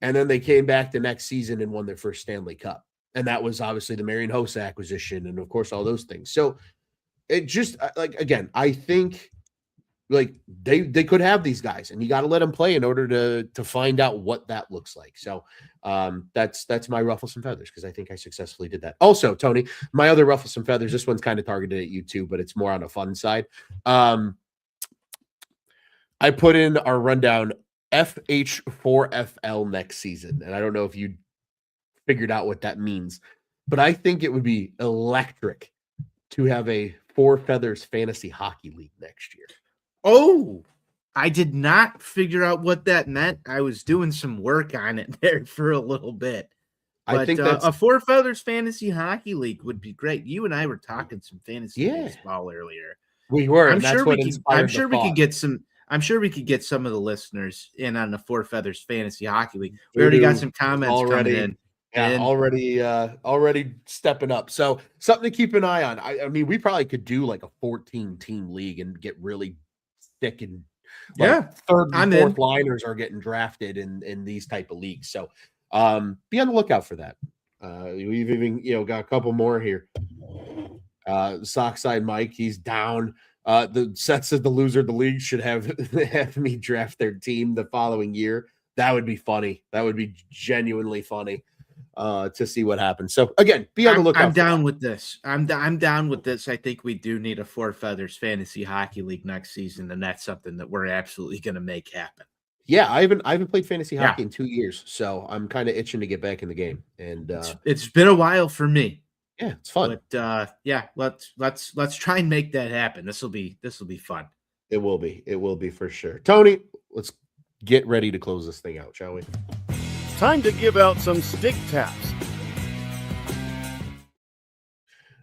And then they came back the next season and won their first Stanley Cup. And that was obviously the Marian Hossa acquisition and, of course, all those things. So it just, again, I think they could have these guys, and you got to let them play in order to find out what that looks like. So that's my ruffle some feathers, because I think I successfully did that. Also, Tony, my other ruffle some feathers, this one's kind of targeted at you too, but it's more on a fun side. I put in our rundown FH4FL next season, and I don't know if you figured out what that means, but I think it would be electric to have a Four Feathers fantasy hockey league next year. Oh, I did not figure out what that meant. I was doing some work on it there for a little bit. But I think that's a Four Feathers fantasy hockey league would be great. You and I were talking some fantasy baseball earlier. We were. I'm sure we could get some of the listeners in on the Four Feathers fantasy hockey league. We already got some comments coming in. Yeah, already stepping up. So something to keep an eye on. I mean, we probably could do like a 14-team league and get really thick, and third and fourth liners are getting drafted in these type of leagues. So be on the lookout for that. We've even got a couple more here. Sockside Mike, he's down. The Seth says the loser of the league should have me draft their team the following year. That would be funny. That would be genuinely funny to see what happens. So again, be on the lookout. I'm down with this. I'm down with this. I think we do need a Four Feathers fantasy hockey league next season, and that's something that we're absolutely going to make happen. Yeah, I haven't played fantasy hockey in 2 years, so I'm kind of itching to get back in the game. And it's been a while for me. Yeah, it's fun. But let's try and make that happen. This will be fun. It will be for sure. Tony, let's get ready to close this thing out, shall we? Time to give out some stick taps.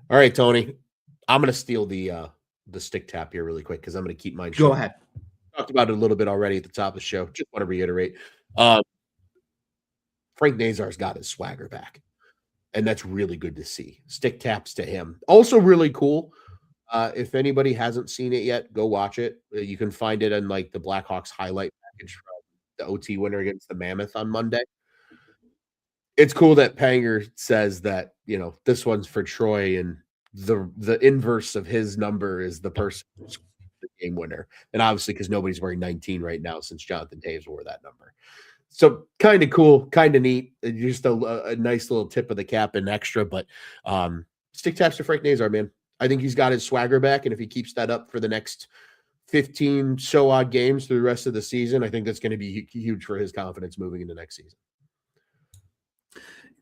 All right, Tony. I'm going to steal the stick tap here really quick, because I'm going to keep mine short. Go ahead. Talked about it a little bit already at the top of the show. Just want to reiterate. Frank Nazar's got his swagger back, and that's really good to see. Stick taps to him. Also really cool. If anybody hasn't seen it yet, go watch it. You can find it in like the Blackhawks highlight package from the OT winner against the Mammoth on Monday. It's cool that Panger says that, this one's for Troy, and the inverse of his number is the person who's the game winner. And obviously, because nobody's wearing 19 right now since Jonathan Taves wore that number. So kind of cool, kind of neat. Just a nice little tip of the cap and extra. But stick taps to Frank Nazar, man. I think he's got his swagger back. And if he keeps that up for the next 15 so odd games through the rest of the season, I think that's going to be huge for his confidence moving into next season.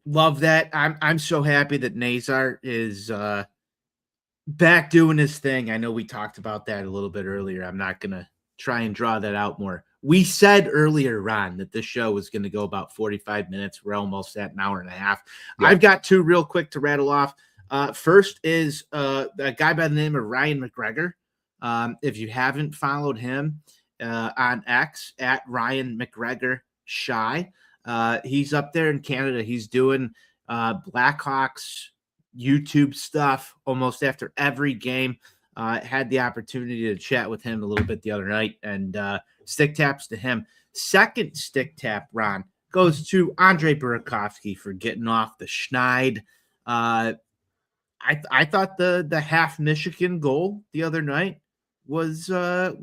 Love that. I'm so happy that Nazar is back doing his thing. I know we talked about that a little bit earlier. I'm not going to try and draw that out more. We said earlier, Ron, that this show was going to go about 45 minutes. We're almost at an hour and a half. Yeah. I've got two real quick to rattle off. First is a guy by the name of Ryan McGregor. If you haven't followed him on X at Ryan McGregor Shy, he's up there in Canada. He's doing Blackhawks YouTube stuff almost after every game. Had the opportunity to chat with him a little bit the other night, and stick taps to him. Second stick tap, Ron, goes to Andre Burakovsky for getting off the schneid. I thought the half Michigan goal the other night was a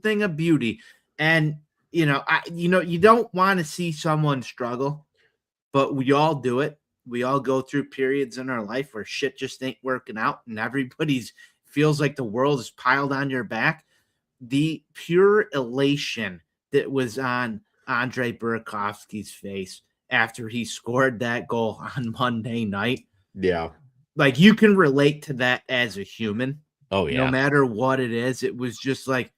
thing of beauty. And you don't want to see someone struggle, but we all do it. We all go through periods in our life where shit just ain't working out, and everybody's feels like the world is piled on your back. the pure elation that was on Andre Burakovsky's face after he scored that goal on Monday night. Yeah. Like, you can relate to that as a human. Oh, yeah. No matter what it is, it was just like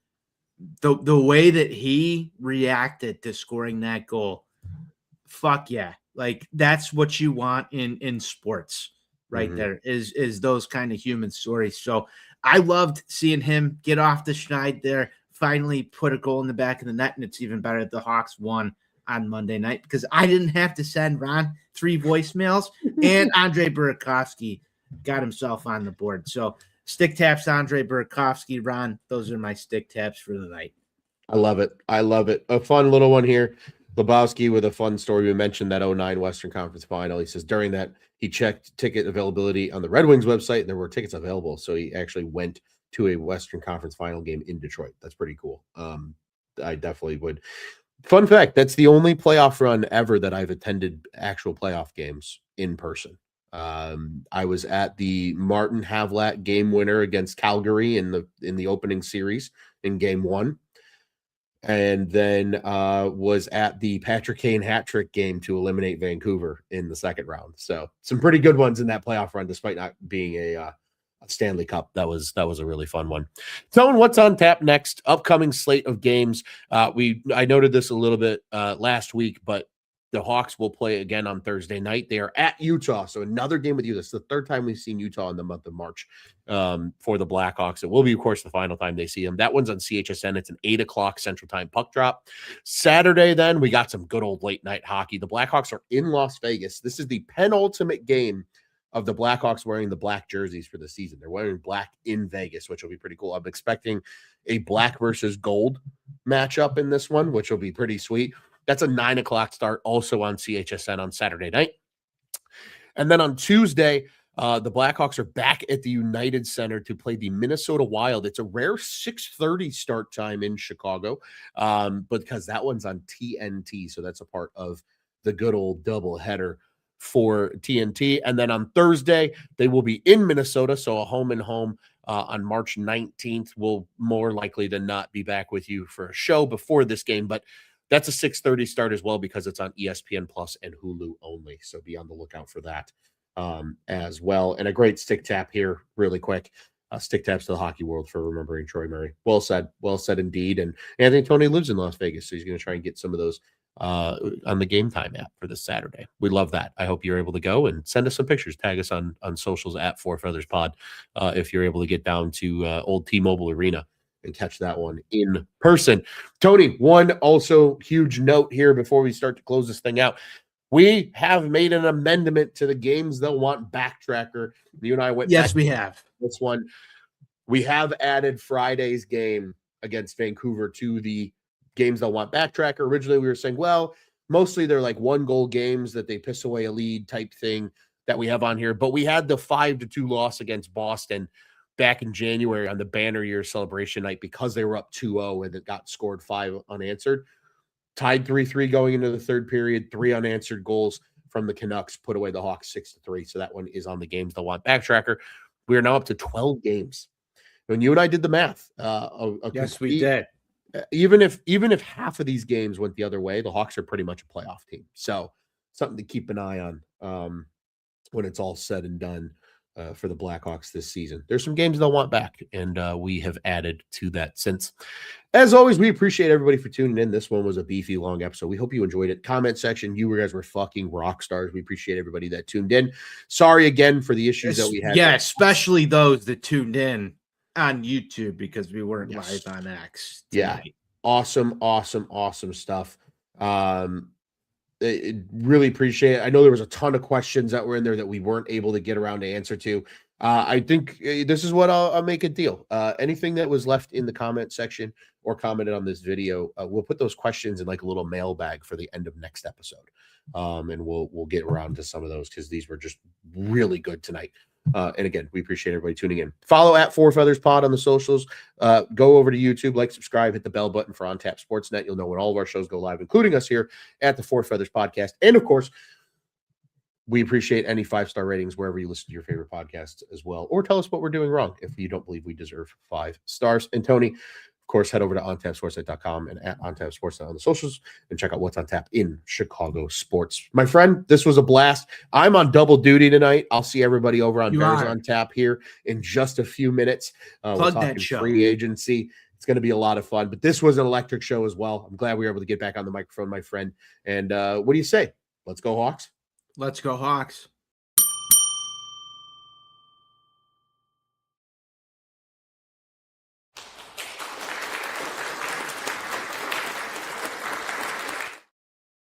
the way that he reacted to scoring that goal. Fuck yeah. Like, that's what you want in sports right there is those kind of human stories. So I loved seeing him get off the schneid there, finally put a goal in the back of the net. And it's even better that the Hawks won on Monday night because I didn't have to send Ron 3 voicemails and Andre Burakovsky got himself on the board. So stick taps, Andre Burakovsky. Ron, those are my stick taps for the night. I love it. I love it. A fun little one here. Lebowski with a fun story. We mentioned that 09 Western Conference final. He says during that, he checked ticket availability on the Red Wings website, and there were tickets available. So he actually went to a Western Conference final game in Detroit. That's pretty cool. I definitely would. Fun fact, that's the only playoff run ever that I've attended actual playoff games in person. I was at the Martin Havlat game winner against Calgary in the opening series in game 1. And then was at the Patrick Kane hat trick game to eliminate Vancouver in the second round. So some pretty good ones in that playoff run, despite not being a Stanley Cup. That was a really fun one. Tone, what's on tap next? Upcoming slate of games. I noted this a little bit last week, but the Hawks will play again on Thursday night. They are at Utah, so another game with Utah. It's the third time we've seen Utah in the month of March for the Blackhawks. It will be, of course, the final time they see them. That one's on CHSN. It's an 8 o'clock Central Time puck drop. Saturday, then, we got some good old late-night hockey. The Blackhawks are in Las Vegas. This is the penultimate game of the Blackhawks wearing the black jerseys for the season. They're wearing black in Vegas, which will be pretty cool. I'm expecting a black versus gold matchup in this one, which will be pretty sweet. That's a 9 o'clock start, also on CHSN on Saturday night. And then on Tuesday, the Blackhawks are back at the United Center to play the Minnesota Wild. It's a rare 6:30 start time in Chicago, but because that one's on TNT, so that's a part of the good old double header for TNT. And then on Thursday, they will be in Minnesota, so a home and home on March 19th. We'll more likely than not be back with you for a show before this game, but that's a 6:30 start as well because it's on ESPN Plus and Hulu only. So be on the lookout for that as well. And a great stick tap here really quick. Stick taps to the hockey world for remembering Troy Murray. Well said indeed. And Anthony Tony lives in Las Vegas, so he's going to try and get some of those on the Game Time app for this Saturday. We love that. I hope you're able to go and send us some pictures. Tag us on socials at Four Feathers Pod if you're able to get down to old T-Mobile Arena and catch that one in person. Tony, one also huge note here before we start to close this thing out. We have made an amendment to the Games They'll Want backtracker. You and I went Yes, back we have. This one. We have added Friday's game against Vancouver to the Games They'll Want backtracker. Originally, we were saying, well, mostly they're like 1-goal games that they piss away a lead type thing that we have on here. But we had the 5-2 loss against Boston back in January on the banner year celebration night because they were up 2-0 and it got scored 5 unanswered. Tied 3-3 going into the third period, 3 unanswered goals from the Canucks put away the Hawks 6-3. So that one is on the Games They'll Want backtracker. We are now up to 12 games. When you and I did the math, Yes, we did. Even if half of these games went the other way, the Hawks are pretty much a playoff team. So something to keep an eye on when it's all said and done for the Blackhawks this season. There's some games they'll want back, and we have added to that since. As always, we appreciate everybody for tuning in. This one was a beefy, long episode. We hope you enjoyed it. Comment section, you guys were fucking rock stars. We appreciate everybody that tuned in. Sorry again for the issues that we had. Yeah, especially those that tuned in on YouTube because we weren't live on X tonight. Yeah, awesome stuff. Really appreciate it. I know there was a ton of questions that were in there that we weren't able to get around to answer to. I think this is what I'll make a deal. Anything that was left in the comment section or commented on this video, we'll put those questions in like a little mailbag for the end of next episode. And we'll get around to some of those because these were just really good tonight. And again, we appreciate everybody tuning in. Follow at Four Feathers Pod on the socials. Go over to YouTube, like, subscribe, hit the bell button for On Tap Sportsnet. You'll know when all of our shows go live, including us here at the Four Feathers Podcast. And of course, we appreciate any 5-star ratings wherever you listen to your favorite podcasts as well. Or tell us what we're doing wrong if you don't believe we deserve 5 stars. And Tony, Of course, head over to ontapsportsnet.com and at ontapsportsnet on the socials and check out what's on tap in Chicago sports. My friend, this was a blast. I'm on double duty tonight. I'll see everybody over on Bears on Tap here in just a few minutes. We're talking free agency. It's going to be a lot of fun, but this was an electric show as well. I'm glad we were able to get back on the microphone, my friend. And what do you say? Let's go Hawks. Let's go Hawks.